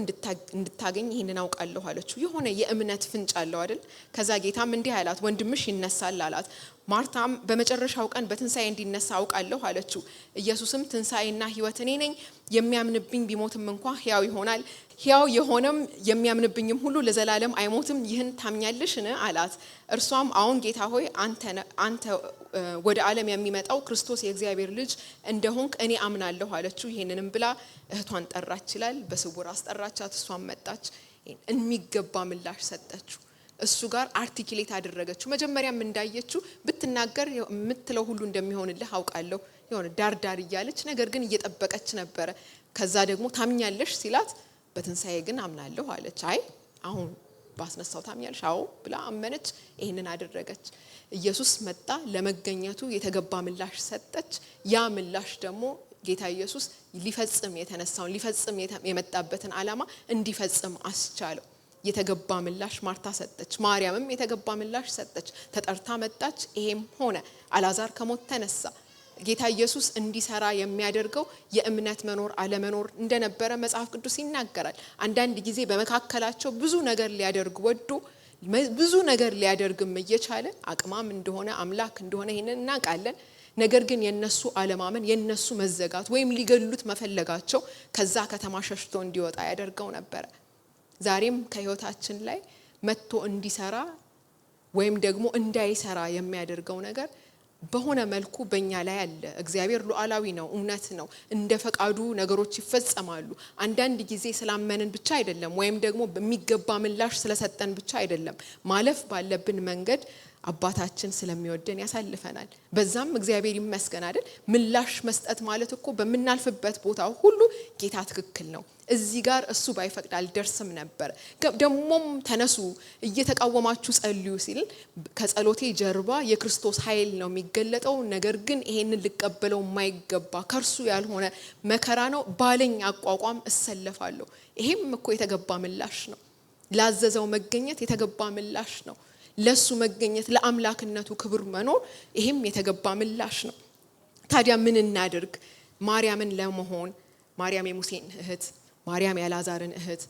እንድታገኝ ይሄንን አውቃለሁ አለችው የሆነ የእምነት ፍንጭ አለው አይደል ከዛ ጌታም እንዲህ አላት ወንድምሽ ይነሳል አላት ማርታም በመጨረሻው ቀን በትንሳኤ እንዲነሳ አውቃለሁ አለችው ኢየሱስም ትንሳኤና ሕይወት እኔ ነኝ የሚያምንብኝ ቢሞትም እንኳን ሕያው ይሆናል ሕያው የሆነም የሚያምንብኝም ሁሉ ለዘላለም አይሞትም ይህን ታምኛለሽን አላት እርሷም አሁን ጌታ ሆይ አንተ ወደ ዓለም የሚመጣው ክርስቶስ የእግዚአብሔር ልጅ እንደሆንክ እኔ አምናለሁ አለችው ይሄንንም ብላ እህቷን ጠራች ይላል በስውር አስጠራቻት እሷም መጣች የሚገባ ምላሽ ሰጠችው እሱ ጋር አርቲኩሌት አደረገችው መጀመሪያም እንዳየችው ብትናገር የምትለው ሁሉ እንደሚሆንልህ አውቃለሁ የሆነ ዳርዳር እያለች ነገር ግን እየጠበቀች ነበር ከዛ ደግሞ ታምኛለሽ ሲላት በትንሳኤ ግን አምናለሁ አለች አይ አሁን ባስነሳው ታምኛለሽ አዎ ብላ አመነች ይሄንን አደረገች ኢየሱስ መጣ ለመገኘቱ የተገባ ምላሽ ሰጠች ያ ምላሽ ደግሞ ጌታ ኢየሱስ ሊፈጽም የተነሳውን ሊፈጽም የመጣበትን ዓላማ እንዲፈጽም አስቻለው የተገባ ምላሽ ማርታ ሰጠች ማርያምም የተገባ ምላሽ ሰጠች ተጠርታ መጣች ይሄም ሆነ አልዓዛር ከሞት ተነሳ ጌታ ኢየሱስ እንዲሰራ የሚያደርገው የእምነት መኖር አለመኖር እንደነበረ መጽሐፍ ቅዱስ ይናገራል አንዳንድ ጊዜ በመካከላቸው ብዙ ነገር ሊያደርግ ወዶ ብዙ ነገር ሊያደርግም እየቻለ አቅማም እንደሆነ አምላክ እንደሆነ ይሄንን እናውቃለን ነገር ግን የነሱ አለማመን የነሱ መዘጋት ወይም ሊገሉት መፈለጋቸው ከዛ ከተማ ሸሽቶ እንዲወጣ ያደርገው ነበር ዛሬም ከህይወታችን ላይ መጥቶ እንዲሰራ ወይም ደግሞ እንዳይሰራ የሚያደርገው ነገር በሆነ መልኩ በእኛ ላይ አለ እግዚአብሔር ሉዓላዊ ነው እውነት ነው እንደ ፈቃዱ ነገሮች ይፈጸማሉ አንዳንድ ጊዜ ስላመንን ብቻ አይደለም ወይም ደግሞ በሚገባ ምላሽ ስለሰጠን ብቻ አይደለም ማለፍ ባለብን መንገድ አባታችን ስለሚወደን ያሳልፈናል በዛም እግዚአብሔር ይመስገን አይደል ምላሽ መስጠት ማለት እኮ በመናልፍበት ቦታ ሁሉ ጌታ ትክክል ነው እዚህ ጋር እሱ ባይፈቅዳል ደርስም ነበር ደሞም ተነሱ እየተቃወማችሁ ጸልዩ ሲል ከጸሎቴ ጀርባ የክርስቶስ ኃይል ነው የሚገለጠው ነገር ግን ይሄንን ልቀበለው የማይገባ ከርሱ ያልሆነ መከራ ነው ባለኝ አቋቋም እሰለፋለሁ ይሄም እኮ የተገባ ምላሽ ነው ላዘዘው መገኘት የተገባ ምላሽ ነው ለሱ መገኘት ለአምላክነቱ ክብር መኖር ይሄም የተገባ ምላሽ ነው ታዲያ ምን እናድርግ ማርያምን ለመሆን ማርያም የሙሴን እህት ማርያም ያልዓዛርን እህት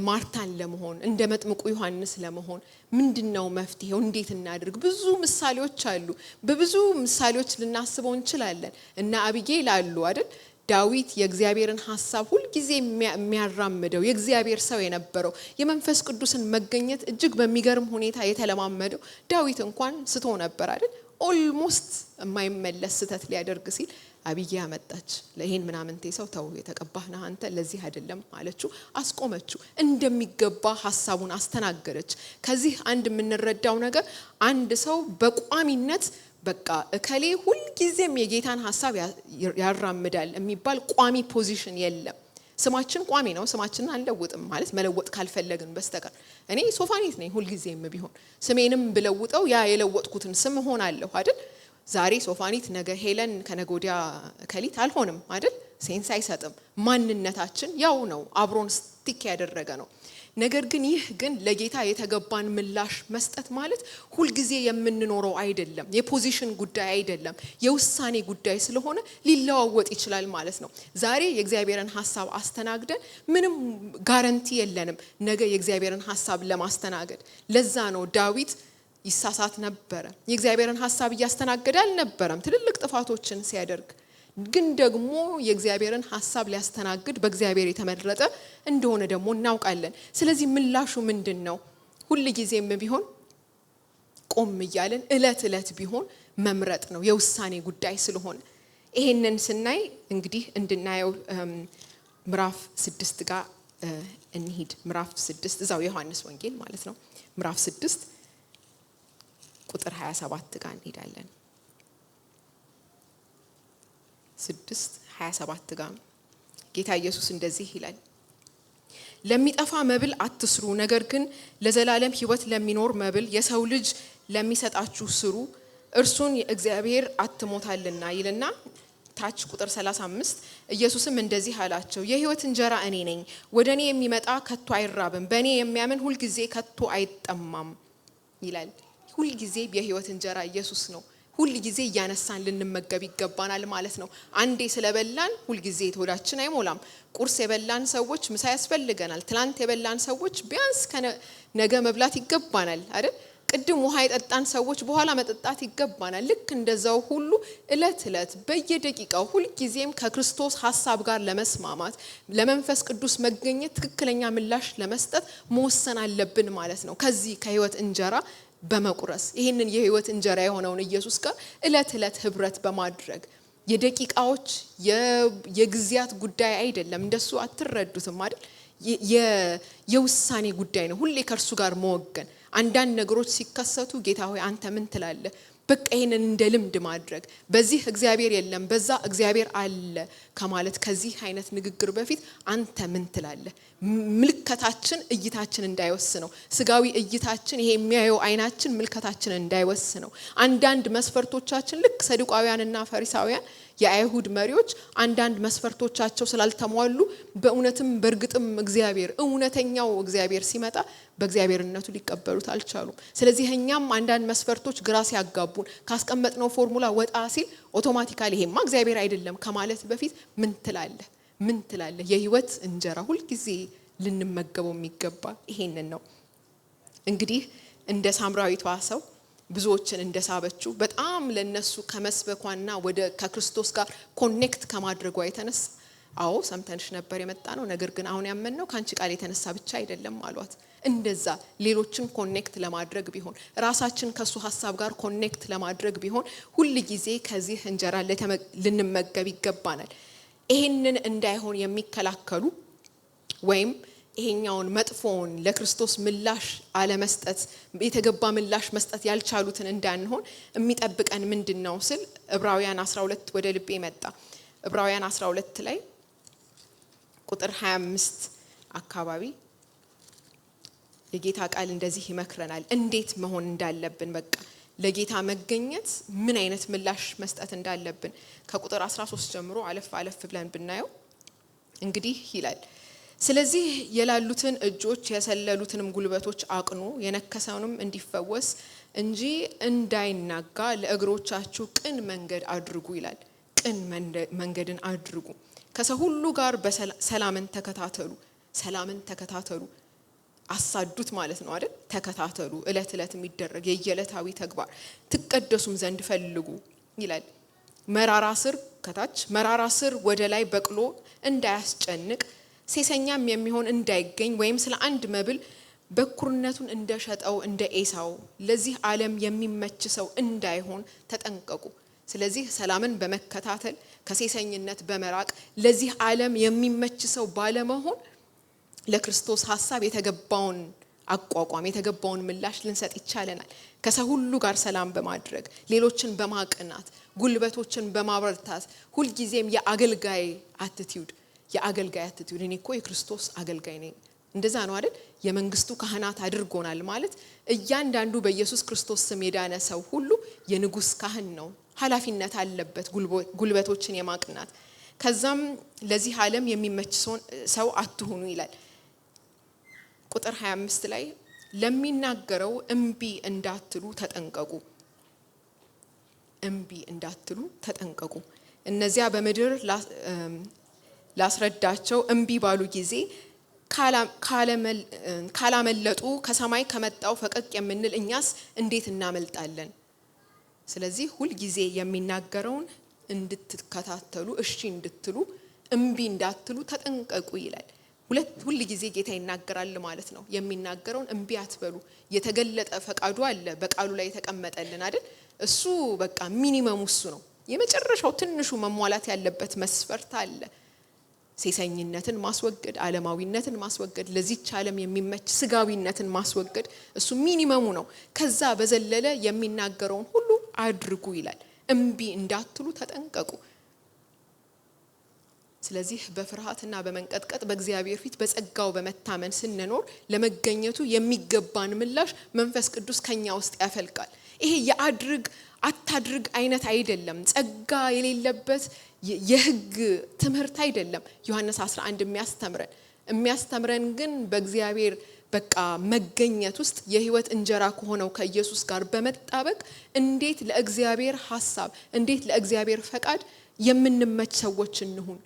ማርታን ለመሆን እንደ መጥምቁ ዮሐንስ ለመሆን ምንድነው መፍትሄው እንዴት እናድርግ ብዙ ምሳሌዎች አሉ በብዙ ምሳሌዎች ልናስበው እንችላለን እና አቢጌል አሉ አይደል ዳዊት የእግዚአብሔርን ሐሳብ ሁሉ ጊዜ የሚያራምደው የእግዚአብሔር ሰው የነበረው የመንፈስ ቅዱስን መገኘት እጅግ በሚገርም ሁኔታ የተለማመደው ዳዊት እንኳን ስቶ ነበር አይደል ኦልሞስት የማይመለስ ስተት ሊያደርግ ሲል አቢጌል መጣች ለይሄን ምናምንቴ ሰው ተው የተቀባህና አንተ ለዚህ አይደለም አለችው አስቆመችው እንደሚገባ ሐሳቡን አስተናገረች ከዚህ አንድ የምንረዳው ነገር አንድ ሰው በቋሚነት በቃ እከሌ ሁሉ ጊዜም የጌታን ሐሳብ ያራምዳል የሚባል ቋሚ ፖዚሽን የለም ስማችን ቋሚ ነው ስማችንን አንለውጥም ማለት መለወጥ ካልፈለግን በስተቀር እኔ ሶፋኒት ነኝ ሁሉ ጊዜም ቢሆን ስሜንም ብለውጠው ያ የለወጥኩትን ስም ሆናለሁ አይደል ዛሬ ሶፋኒት ነገ ሄለን ከነጎዲያ ከሊት አልሆንም አይደል ሴንስ አይሰጥም ማንነታችን ያው ነው አብሮን ስቲክ ያደረገ ነው ነገር ግን ይህ ግን ለጌታ የተገባን ምላሽ መስጠት ማለት ሁሉ ጊዜ የምንኖረው አይደለም የፖዚሽን ጉዳይ አይደለም የውሳኔ ጉዳይ ስለሆነ ሊለዋወጥ ይችላል ማለት ነው ዛሬ የእግዚአብሔርን ሐሳብ አስተናግደን ምንም ጋራንቲ የለንም ነገ የእግዚአብሔርን ሐሳብ ለማስተናገድ ለዛ ነው ዳዊት ይሳሳት ነበር የእግዚአብሔርን ሐሳብ ያስተናገደ አልነበረም ትልልቅ ጥፋቶችን ሲያደርግ ግን ደግሞ የእግዚአብሔርን ሐሳብ ሊያስተናግድ በእግዚአብሔር የተመረጠ እንደሆነ ደግሞ እናውቃለን ስለዚህ ምላሹ ምንድነው ሁሉ ጊዜም ቢሆን ቆም ይያለን እለት ቢሆን መምረጥ ነው የውሳኔ ጉዳይ ስለሆነ ይሄንን ስናይ እንግዲህ እንድናየው ምዕራፍ 6 ጋር እንሂድ ምዕራፍ 6 እዛው ዮሐንስ ወንጌል ማለት ነው ምዕራፍ 6 ቁጥር 27 ጋር እንሄዳለን 6:27 ጋር ጌታ ኢየሱስ እንደዚህ ይላል ለሚጠፋ መብል አትስሩ ነገር ግን ለዘላለም ሕይወት ለሚኖር መብል የሰው ልጅ ለሚሰጣችሁ ስሩ እርሱን እግዚአብሔር አትሞታልና ይልና ታች ቁጥር 35 ኢየሱስም እንደዚህ አላቸው የሕይወት እንጀራ እኔ ነኝ ወደኔ የሚመጣ ከቶ አይራብም በእኔ የሚያምን ሁሉ ጊዜ ከቶ አይጠማም ይላል ሁሉ ጊዜ የሕይወት እንጀራ ኢየሱስ ነው ሁሉ ጊዜ ያነሳን ልንመገብ ይገባናል ማለት ነው አንዴ ስለበላን ሁሉ ጊዜ ተወዳችን አይሞላም ቁርስ የበላን ሰዎች ምሳ ያስፈልገናል ትላንት የበላን ሰዎች ቢያንስ ነገ መብላት ይገባናል አይደል ቅድም ውሃ የጠጣን ሰዎች በኋላ መጠጣት ይገባናል ልክ እንደዛው ሁሉ እለት በየደቂቃው ሁሉ ጊዜም ከክርስቶስ ሐሳብ ጋር ለመስማማት ለመንፈስ ቅዱስ መገኘት ትክክለኛ ምላሽ ለመስጠት መወሰን አለብን ማለት ነው ከዚህ ከሕይወት እንጀራ በመቁረስ ይሄንን የሕይወት እንጀራ የሆነውን ኢየሱስ ጋር እለት ህብረት በማድረግ የደቂቃዎች የግዚያት ጉዳይ አይደለም እንደሱ አትረዱትም አይደል የውሳኔ ጉዳይ ነው ሁሌ ከርሱ ጋር መወገን አንዳንድ ነገሮች ሲከሰቱ ጌታ ሆይ አንተ ምን ትላለህ በቃ ይሄንን እንደ ልምድ ማድረግ በዚህ እግዚአብሔር የለም በዛ እግዚአብሔር አለ ከማለት ከዚህ አይነት ንግግር በፊት አንተ ምን ትላለህ ምልከታችን እይታችን እንዳይወስነው ስጋዊ እይታችን ይሄ የሚያየው አይናችን ምልከታችን እንዳይወስነው አንዳንድ መስፈርቶቻችን ልክ ሰዱቃውያንና ፈሪሳውያን የአይሁድ መሪዎች አንዳንድ መስፈርቶቻቸው ስላልተሟሉ በእውነትም በርግጥም እግዚአብሔር እውነተኛው እግዚአብሔር ሲመጣ በእግዚአብሔርነቱ ሊቀበሉት አልቻሉም ስለዚህ እኛም አንዳንድ መስፈርቶች ግራ ሲያጋቡን ካስቀመጥነው ፎርሙላ ወጣ ሲል አውቶማቲካሊ ይሄማ እግዚአብሔር አይደለም ከማለት በፊት ምን ትላለህ የሕይወት እንጀራ ሁሉ ጊዜ ልንመገበው የሚገባ ይሄንን ነው እንግዲህ እንደ ሳምራዊቷ ሰው ብዙዎችን እንደሳበችው በጣም ለነሱ ከመስበኳና ወደ ከክርስቶስ ጋር ኮኔክት ከማድረጓ የተነሳ አዎ ሰምተንሽ ነበር የመጣ ነው ነገር ግን አሁን ያመንነው ካንቺ ቃል የተነሳ ብቻ አይደለም አሏት እንደዛ ሌሎችን ኮኔክት ለማድረግ ቢሆን ራሳችን ከሱ ሐሳብ ጋር ኮኔክት ለማድረግ ቢሆን ሁሉ ጊዜ ከዚህ እንጀራ ልንመገብ ይገባናል ይሄንን እንዳይሆን የሚከላከሉ ወይም ይሄኛውን መጥፎውን ለክርስቶስ ምላሽ አለመስጠት የተገባ ምላሽ መስጠት ያልቻሉትን እንዳንሆን የሚጠብቀን ምንድነው ስል ዕብራውያን 12 ወደ ልቤ መጣ ዕብራውያን 12 ላይ ቁጥር 25 አካባቢ የጌታ ቃል እንደዚህ ይመክረናል እንዴት መሆን እንዳለብን በቃ ለጌታ መገኘት ምን አይነት ምላሽ መስጠት እንዳለብን ከቁጥር 13 ጀምሮ አለፍ ብለን ብናየው እንግዲህ ይላል ስለዚህ የላሉትን እጆች የሰለሉትንም ጉልበቶች አቅኑ የነከሰውንም እንዲፈወስ እንጂ እንዳይናጋ ለእግሮቻችሁ ቅን መንገድ አድርጉ ይላል ቅን መንገድን አድርጉ ከሰው ሁሉ ጋር በሰላምን ተከታተሉ አሳዱት ማለት ነው አይደል ተከታተሉ እለት የሚደረግ የየለታዊ ተግባር ትቀደሱም ዘንድ ፈልጉ ይላል መራራ ስር ወደ ላይ በቅሎ እንዳያስጨንቅ ሴሰኛም የሚሆን እንዳይገኝ ወይም ስለ አንድ መብል በኩርነቱን እንደሸጠው እንደ ኤሳው ለዚህ ዓለም የሚመች ሰው እንዳይሆን ተጠንቀቁ ስለዚህ ሰላምን በመከታተል ከሴሰኝነት በመራቅ ለዚህ ዓለም የሚመች ሰው ባለመሆን ለክርስቶስ ሐሳብ የተገባውን አቋቋም የተገባውን ምላሽ ልንሰጥ ይቻለናል ከሰው ሁሉ ጋር ሰላም በማድረግ ሌሎችን በማቅናት ጉልበቶችን በማበርታት ሁሉ ጊዜም የአገልጋይ አቲቲዩድ የአገልጋይ አቲቲዩድ እኔ እኮ የክርስቶስ አገልጋይ ነኝ እንደዛ ነው አይደል የመንግስቱ ካህናት አድርጎናል ማለት እያንዳንዱ በኢየሱስ ክርስቶስ ስም የዳነ ሰው ሁሉ የንጉስ ካህን ነው ኃላፊነት አለበት ጉልበቶችን የማቅናት ከዛም ለዚህ ዓለም የሚመች ሰው አትሁኑ ይላል ቁጥር 25 ላይ ለሚናገረው እምቢ እንዳትሉ ተጠንቀቁ እነዚያ በመድር ላስረዳቸው እምቢ ባሉ ጊዜ ካላመለጡ ከሰማይ ከመጣው ፈቀቅ የምንል እኛስ እንዴት እናመልጣለን ስለዚህ ሁሉ ጊዜ የሚናገረውን እንድትከታተሉ እሺ እንድትሉ እምቢ እንዳትሉ ተጠንቀቁ ይላል ሁሉ ጊዜ ጌታ ይናገራል ማለት ነው የሚናገረውን እምቢ አትበሉ የተገለጠ ፈቃዱ አለ በቃሉ ላይ የተቀመጠልን አይደል እሱ በቃ ሚኒመም እሱ ነው የመጨረሻው ትንሹ መሟላት ያለበት መስፈርት አለ ሴሰኝነትን ማስወገድ ዓለማዊነትን ማስወገድ ለዚህች ዓለም የሚመች ስጋዊነትን ማስወገድ እሱ ሚኒመሙ ነው ከዛ በዘለለ የሚናገረውን ሁሉ አድርጉ ይላል እምቢ እንዳትሉ ተጠንቀቁ ስለዚህ በፍርሃትና በመንቀጥቀጥ በእግዚአብሔር ፊት በጸጋው በመታመን ስንኖር ለመገኘቱ የሚገባን ምላሽ መንፈስ ቅዱስ ከኛ ውስጥ ያፈልቃል ይሄ አታድርግ አይነት አይደለም ጸጋ የሌለበት የህግ ትምህርት አይደለም ዮሐንስ 11 የሚያስተምረን ግን በእግዚአብሔር በቃ መገኘት ውስጥ የህይወት እንጀራ ከሆነው ከኢየሱስ ጋር በመጣበቅ እንዴት ለእግዚአብሔር ሐሳብ እንዴት ለእግዚአብሔር ፈቃድ የምንመች ሰዎች እንሁን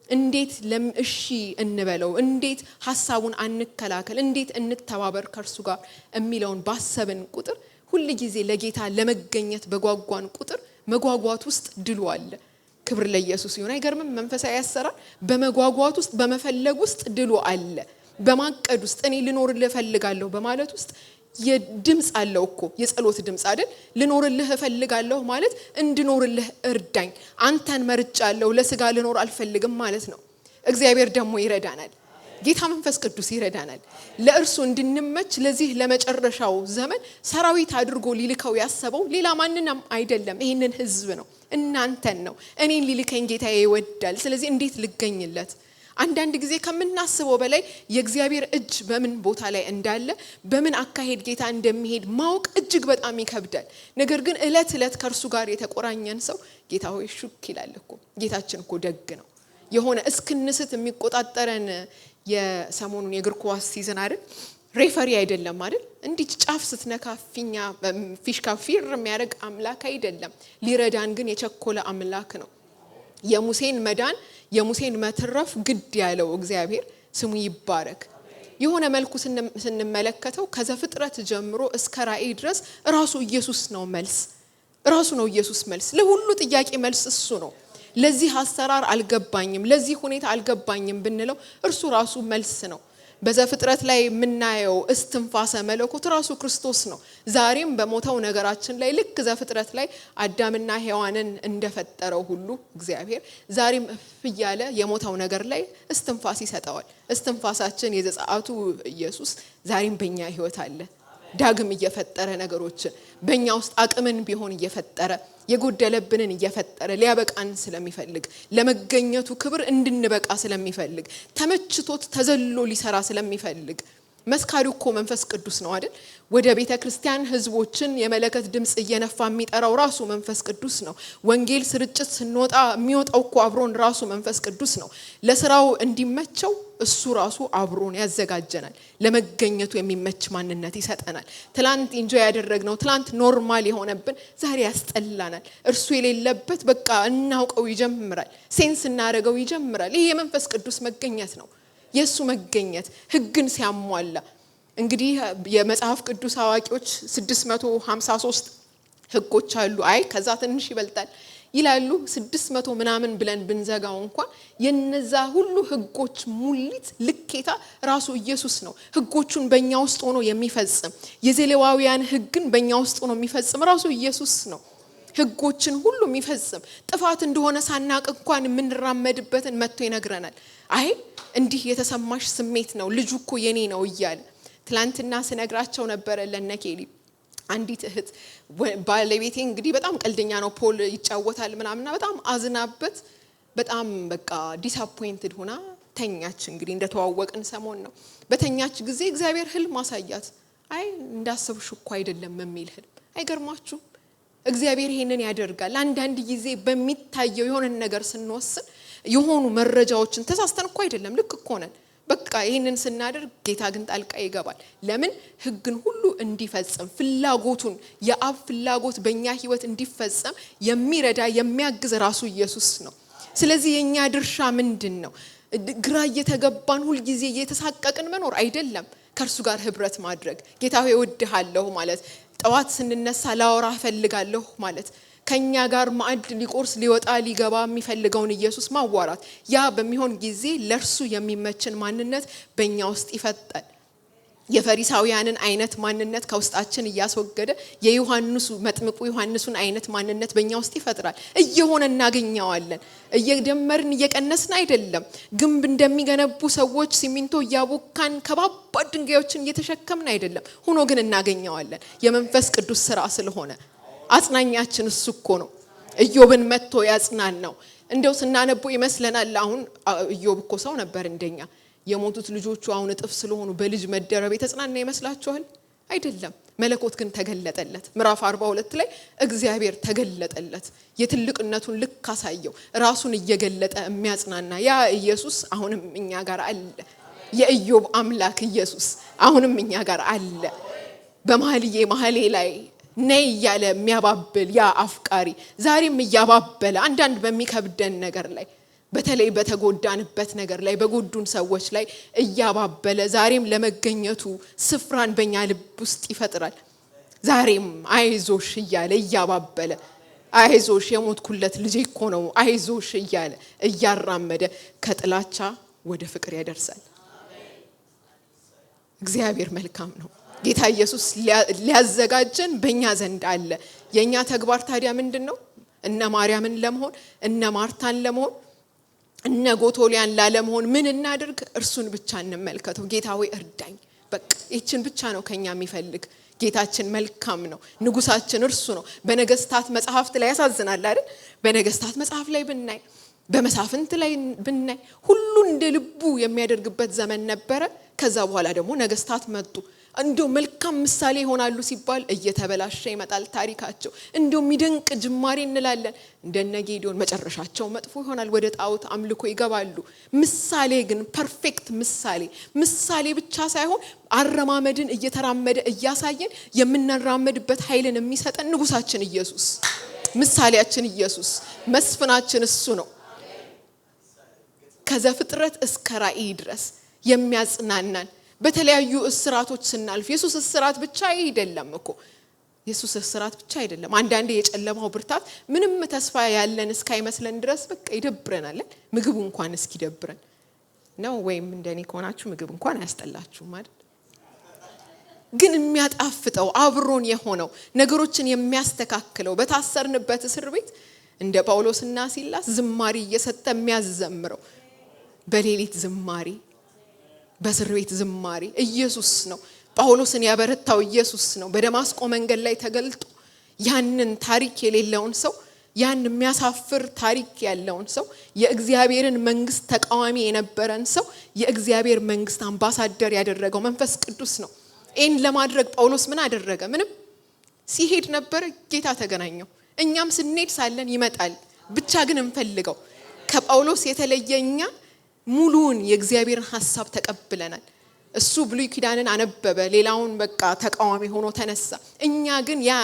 እንዴት ለምእሺ እንበለው እንዴት ሐሳቡን አንከላከል እንዴት እንተባበር ከርሱ ጋር የሚለውን ባሰብን ቁጥር ሁሉ ጊዜ ለጌታ ለመገኘት በጓጓን ቁጥር መጓጓት ውስጥ ድሉ አለ ክብር ለኢየሱስ ይሁን አይገርምም መንፈሳዊ ያሰራ በመጓጓት ውስጥ በመፈለግ ውስጥ ድሉ አለ በማቀድ ውስጥ እኔ ልኖርልህ እፈልጋለሁ በማለት ውስጥ የድምጽ አለው እኮ የጸሎት ድምጽ አይደል ልኖርልህ እፈልጋለሁ ማለት እንድኖርልህ እርዳኝ አንተን መርጫለሁ ለስጋ ልኖር አልፈልግም ማለት ነው እግዚአብሔር ደግሞ ይረዳናል ጌታ መንፈስ ቅዱስ ይረዳናል ለእርሱ እንድንመች ለዚህ ለመጨረሻው ዘመን ሰራዊት አድርጎ ሊልከው ያሰበው ሌላ ማንንም አይደለም ይሄንን ህዝብ ነው እናንተን ነው እኔን ሊልከኝ ጌታዬ ይወዳል ስለዚህ እንዴት ልገኝለት አንዳንድ ጊዜ ከምናስበው በላይ የእግዚአብሔር እጅ በምን ቦታ ላይ እንዳለ በምን አካሄድ ጌታ እንደሚሄድ ማወቅ እጅግ በጣም ይከብዳል ነገር ግን እለት ከርሱ ጋር የተቆራኘን ሰው ጌታ ሆይ ሹክ ይላል እኮ ጌታችን እኮ ደግ ነው የሆነ እስክንስት የሚቆጣጠረን የሰሞኑን የእግር ኳስ ሲዝን አይደል ሬፈሪ አይደለም አይደል እንዲህ ጫፍ ስትነካ ፊሽካ ፊር የሚያደርግ አምላክ አይደለም ሊረዳን ግን የቸኮለ አምላክ ነው የሙሴን መዳን የሙሴን መትረፍ ግድ ያለው እግዚአብሔር ስሙ ይባረክ የሆነ መልኩ ስንመለከተው ከዘፍጥረት ጀምሮ እስከ ራእይ ድረስ ራሱ ኢየሱስ ነው መልስ ለሁሉ ጥያቄ መልስ እሱ ነው ለዚህ አሰራር አልገባኝም ለዚህ ሁኔታ አልገባኝም ብንለው እርሱ ራሱ መልስ ነው በዘፍጥረት ላይ ምናየው እስትንፋሰ መለኮት ራሱ ክርስቶስ ነው ዛሬም በሞተው ነገራችን ላይ ልክ ዘፍጥረት ላይ አዳምና ሔዋንን እንደፈጠረው ሁሉ እግዚአብሔር ዛሬም ፍያለ የሞተው ነገር ላይ እስትንፋስ ይሰጣዋል እስትንፋሳችን የዘጻአቱ ኢየሱስ ዛሬም በእኛ ህይወት አለ ዳግም እየፈጠረ ነገሮችን በእኛ ውስጥ አቅምን ቢሆን እየፈጠረ የጎደለብንን እየፈጠረ ሊያበቃን ስለሚፈልግ ለመገኘቱ ክብር እንድንበቃ ስለሚፈልግ ተመችቶት ተዘልሎ ሊሰራ ስለሚፈልግ መስካሪው እኮ መንፈስ ቅዱስ ነው አይደል ወደ ቤተ ክርስቲያን ህዝቦችን የመለከት ድምጽ እየነፋ የሚጠራው ራሱ መንፈስ ቅዱስ ነው ወንጌል ስርጭት ስንወጣ የሚወጣው እኮ አብሮን ራሱ መንፈስ ቅዱስ ነው ለስራው እንዲመቸው እሱ ራሱ አብሮን ያዘጋጀናል ለመገኘቱ የሚመች ማንነት ይሰጠናል ትላንት ኢንጆይ ያደረግነው ትላንት ኖርማል የሆነብን ዛሬ ያስጠላናል እርሱ የሌለበት በቃ እናውቀው ይጀምራል ሴንስ እናረጋው ይጀምራል ይሄ የመንፈስ ቅዱስ መገኘት ነው የሱ መገኘት ህግን ሲያሟላ እንግዲህ የመጽሐፍ ቅዱስ አዋቂዎች 653 ህጎች አሉ አይ ከዛ ትንሽ ይበልጣል ይላሉ 600 ምናምን ብለን ብንዘጋው እንኳን የነዛ ሁሉ ህጎች ሙሊት ልኬታ ራሱ ኢየሱስ ነው ህጎቹን በእኛ ውስጥ ሆኖ የሚፈጽም የዘሌዋውያን ህግን በእኛ ውስጥ ሆኖ የሚፈጽም ራሱ ኢየሱስ ነው ህጎችን ሁሉ የሚፈጽም ጥፋት እንደሆነ ሳናቅ እንኳን የምንራመድበትን መጥቶ ይነግረናል አይ እንዲህ የተሰማሽ ስሜት ነው ልጁ እኮ የኔ ነው ይያል ትላንትና ስነግራቸው ነበር ለነኬሊ አንዲት እህት ባለቤቴ እንግዲህ በጣም ቀልደኛ ነው ፖል ይጫወታል ምናምንና በጣም አዝናበት በጣም በቃ ዲስአፖይንትድ ሆና ተኛች። እንግዲህ እንደተዋወቅን ሰሞን ነው። በተኛች ጊዜ እግዚአብሔር ህልም ማሳያት። አይ እንዳሰብሽ እኮ አይደለም የሚል ህልም። አይገርማችሁ? እግዚአብሔር ይሄንን ያደርጋል። አንዳንድ ጊዜ በሚታየው የሆነ ነገር ስንወስን የሆኑ መረጃዎችን ተሳስተን እኮ አይደለም፣ ልክ እኮ ነን። በቃ ይሄንን ስናደርግ ጌታ ግን ጣልቃ ይገባል። ለምን? ህግን ሁሉ እንዲፈጸም ፍላጎቱን የአብ ፍላጎት በእኛ ህይወት እንዲፈጸም የሚረዳ የሚያግዝ ራሱ ኢየሱስ ነው። ስለዚህ የኛ ድርሻ ምንድነው? ግራ እየተገባን ሁሉ ጊዜ እየተሳቀቅን መኖር አይደለም። ከርሱ ጋር ህብረት ማድረግ፣ ጌታ ሆይ እወድሃለሁ ማለት፣ ጠዋት ስንነሳ ላወራ ፈልጋለሁ ማለት፣ ከኛ ጋር ማዕድ ሊቆርስ ሊወጣ ሊገባ የሚፈልገውን ኢየሱስ ማዋራት። ያ በሚሆን ጊዜ ለርሱ የሚመችን ማንነት በእኛ ውስጥ ይፈጠራል። የፈሪሳውያንን አይነት ማንነት ከውስጣችን እያስወገደ የዮሐንስ መጥምቁ ዮሐንስን አይነት ማንነት በእኛ ውስጥ ይፈጥራል። እየሆነ እናገኘዋለን። እየደመርን እየቀነስን አይደለም። ግንብ እንደሚገነቡ ሰዎች ሲሚንቶ እያቦካን ከባባድ ድንጋዮችን እየተሸከምን አይደለም። ሆኖ ግን እናገኘዋለን። የመንፈስ ቅዱስ ስራ ስለሆነ አጽናኛችን እሱ እኮ ነው። ኢዮብን መጥቶ ያጽናናው። እንደው ስናነበው ይመስለናል አሁን ኢዮብ እኮ ሰው ነበር እንደኛ። የሞቱት ልጆቹ አሁን እጥፍ ስለሆኑ በልጅ መደረብ የተጽናና ይመስላችኋል? አይደለም። መለኮት ግን ተገለጠለት። ምዕራፍ 42 ላይ እግዚአብሔር ተገለጠለት። የትልቅነቱን ልክ አሳየው። ራሱን እየገለጠ የሚያጽናና ያ ኢየሱስ አሁንም እኛ ጋር አለ። የኢዮብ አምላክ ኢየሱስ አሁንም እኛ ጋር አለ። በመኃልየ ላይ ነይ ያለ የሚያባብል ያ አፍቃሪ ዛሬም እያባበለ አንዳንድ በሚከብደን ነገር ላይ በተለይ በተጎዳንበት ነገር ላይ በጎዱን ሰዎች ላይ እያባበለ ዛሬም ለመገኘቱ ስፍራን በእኛ ልብ ውስጥ ይፈጥራል። ዛሬም አይዞሽ እያለ እያባበለ አይዞሽ የሞትኩለት ልጄ እኮ ነው አይዞሽ እያለ እያራመደ ከጥላቻ ወደ ፍቅር ያደርሳል። እግዚአብሔር መልካም ነው። ጌታ ኢየሱስ ሊያዘጋጀን በእኛ ዘንድ አለ። የኛ ተግባር ታዲያ ምንድነው? እነ ማርያምን ለመሆን እነ ማርታን ለመሆን እነ ጎቶሊያን ላለመሆን ምን እናድርግ? እርሱን ብቻ እንመልከተው። ጌታ ሆይ እርዳኝ፣ በቃ ይችን ብቻ ነው ከኛ የሚፈልግ። ጌታችን መልካም ነው። ንጉሳችን እርሱ ነው። በነገስታት መጽሐፍት ላይ ያሳዝናል አይደል? በነገስታት መጽሐፍ ላይ ብናይ፣ በመሳፍንት ላይ ብናይ ሁሉ እንደ ልቡ የሚያደርግበት ዘመን ነበረ። ከዛ በኋላ ደግሞ ነገስታት መጡ። እንደው መልካም ምሳሌ ይሆናሉ ሲባል እየተበላሸ ይመጣል ታሪካቸው። እንደው የሚደንቅ ጅማሬ እንላለን። እንደነ ጌዲዮን መጨረሻቸው መጥፎ ይሆናል፣ ወደ ጣዖት አምልኮ ይገባሉ። ምሳሌ ግን ፐርፌክት ምሳሌ ብቻ ሳይሆን አረማመድን እየተራመደ እያሳየን የምንራመድበት ኃይልን የሚሰጠን ንጉሳችን ኢየሱስ፣ ምሳሌያችን ኢየሱስ፣ መስፍናችን እሱ ነው። ከዘፍጥረት እስከ ራእይ ድረስ የሚያጽናናን በተለያዩ እስራቶች ስናልፍ ኢየሱስ እስራት ብቻ አይደለም እኮ ኢየሱስ እስራት ብቻ አይደለም። አንዳንዴ የጨለማው ብርታት ምንም ተስፋ ያለን እስካይመስለን ድረስ በቃ ይደብረናል። ምግቡ እንኳን እስኪደብረን ነው። ወይም እንደኔ ከሆናችሁ ምግብ እንኳን አያስጠላችሁ ማለት ግን የሚያጣፍጠው አብሮን የሆነው ነገሮችን የሚያስተካክለው በታሰርንበት እስር ቤት እንደ ጳውሎስና ሲላስ ዝማሬ እየሰጠ የሚያዘምረው በሌሊት ዝማሬ በእስር ቤት ዝማሬ ኢየሱስ ነው። ጳውሎስን ያበረታው ኢየሱስ ነው። በደማስቆ መንገድ ላይ ተገልጦ ያንን ታሪክ የሌለውን ሰው ያን የሚያሳፍር ታሪክ ያለውን ሰው የእግዚአብሔርን መንግስት ተቃዋሚ የነበረን ሰው የእግዚአብሔር መንግስት አምባሳደር ያደረገው መንፈስ ቅዱስ ነው። ይህን ለማድረግ ጳውሎስ ምን አደረገ? ምንም። ሲሄድ ነበር ጌታ ተገናኘው። እኛም ስንሄድ ሳለን ይመጣል። ብቻ ግን እንፈልገው። ከጳውሎስ የተለየኛ ሙሉውን የእግዚአብሔርን ሐሳብ ተቀብለናል። እሱ ብሉይ ኪዳንን አነበበ፣ ሌላውን በቃ ተቃዋሚ ሆኖ ተነሳ። እኛ ግን ያ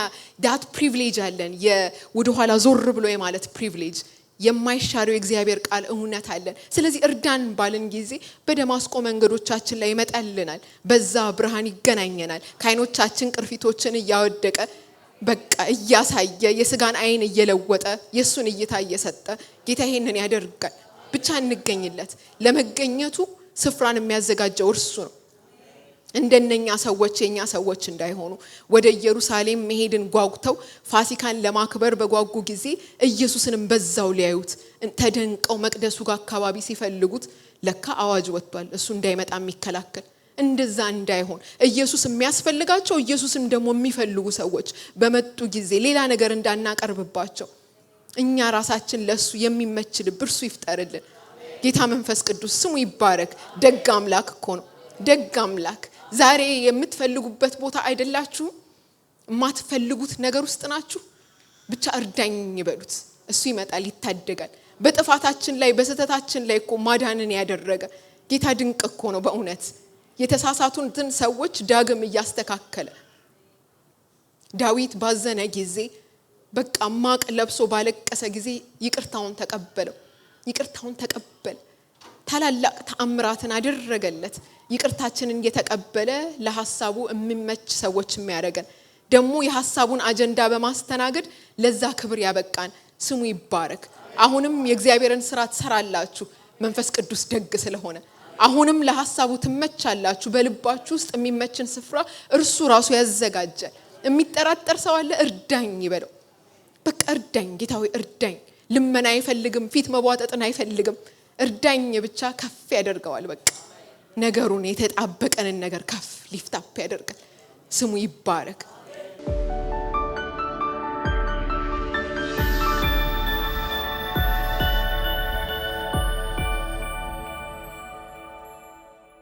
ዳት ፕሪቪሌጅ አለን፣ ወደ ኋላ ዞር ብሎ የማለት ፕሪቪሌጅ፣ የማይሻረው የእግዚአብሔር ቃል እውነት አለን። ስለዚህ እርዳን ባልን ጊዜ በደማስቆ መንገዶቻችን ላይ ይመጣልናል። በዛ ብርሃን ይገናኘናል። ከዓይኖቻችን ቅርፊቶችን እያወደቀ በቃ እያሳየ የስጋን አይን እየለወጠ የሱን እይታ እየሰጠ ጌታ ይሄንን ያደርጋል። ብቻ እንገኝለት። ለመገኘቱ ስፍራን የሚያዘጋጀው እርሱ ነው። እንደነኛ ሰዎች የኛ ሰዎች እንዳይሆኑ ወደ ኢየሩሳሌም መሄድን ጓጉተው ፋሲካን ለማክበር በጓጉ ጊዜ ኢየሱስንም በዛው ሊያዩት ተደንቀው መቅደሱ ጋር አካባቢ ሲፈልጉት ለካ አዋጅ ወጥቷል፣ እሱ እንዳይመጣ የሚከላከል። እንደዛ እንዳይሆን ኢየሱስ የሚያስፈልጋቸው ኢየሱስን ደግሞ የሚፈልጉ ሰዎች በመጡ ጊዜ ሌላ ነገር እንዳናቀርብባቸው እኛ ራሳችን ለሱ የሚመች ልብ እርሱ ይፍጠርልን። ጌታ መንፈስ ቅዱስ ስሙ ይባረክ። ደግ አምላክ እኮ ነው። ደግ አምላክ። ዛሬ የምትፈልጉበት ቦታ አይደላችሁ፣ የማትፈልጉት ነገር ውስጥ ናችሁ። ብቻ እርዳኝ ይበሉት፣ እሱ ይመጣል፣ ይታደጋል። በጥፋታችን ላይ በስተታችን ላይ እኮ ማዳንን ያደረገ ጌታ ድንቅ እኮ ነው በእውነት። የተሳሳቱትን ሰዎች ዳግም እያስተካከለ ዳዊት ባዘነ ጊዜ በቃ ማቅ ለብሶ ባለቀሰ ጊዜ ይቅርታውን ተቀበለው። ይቅርታውን ተቀበለ። ታላላቅ ተአምራትን አደረገለት። ይቅርታችንን የተቀበለ ለሐሳቡ የሚመች ሰዎች የሚያደርገን ደግሞ የሐሳቡን አጀንዳ በማስተናገድ ለዛ ክብር ያበቃን ስሙ ይባረክ። አሁንም የእግዚአብሔርን ስራ ትሰራላችሁ መንፈስ ቅዱስ ደግ ስለሆነ። አሁንም ለሐሳቡ ትመቻላችሁ። በልባችሁ ውስጥ የሚመችን ስፍራ እርሱ ራሱ ያዘጋጃል። የሚጠራጠር ሰው አለ? እርዳኝ ይበለው። በቃ እርዳኝ ጌታ ሆይ እርዳኝ። ልመና አይፈልግም፣ ፊት መቧጠጥን አይፈልግም። እርዳኝ ብቻ ከፍ ያደርገዋል። በቃ ነገሩን የተጣበቀንን ነገር ከፍ ሊፍታፕ ያደርጋል። ስሙ ይባረክ።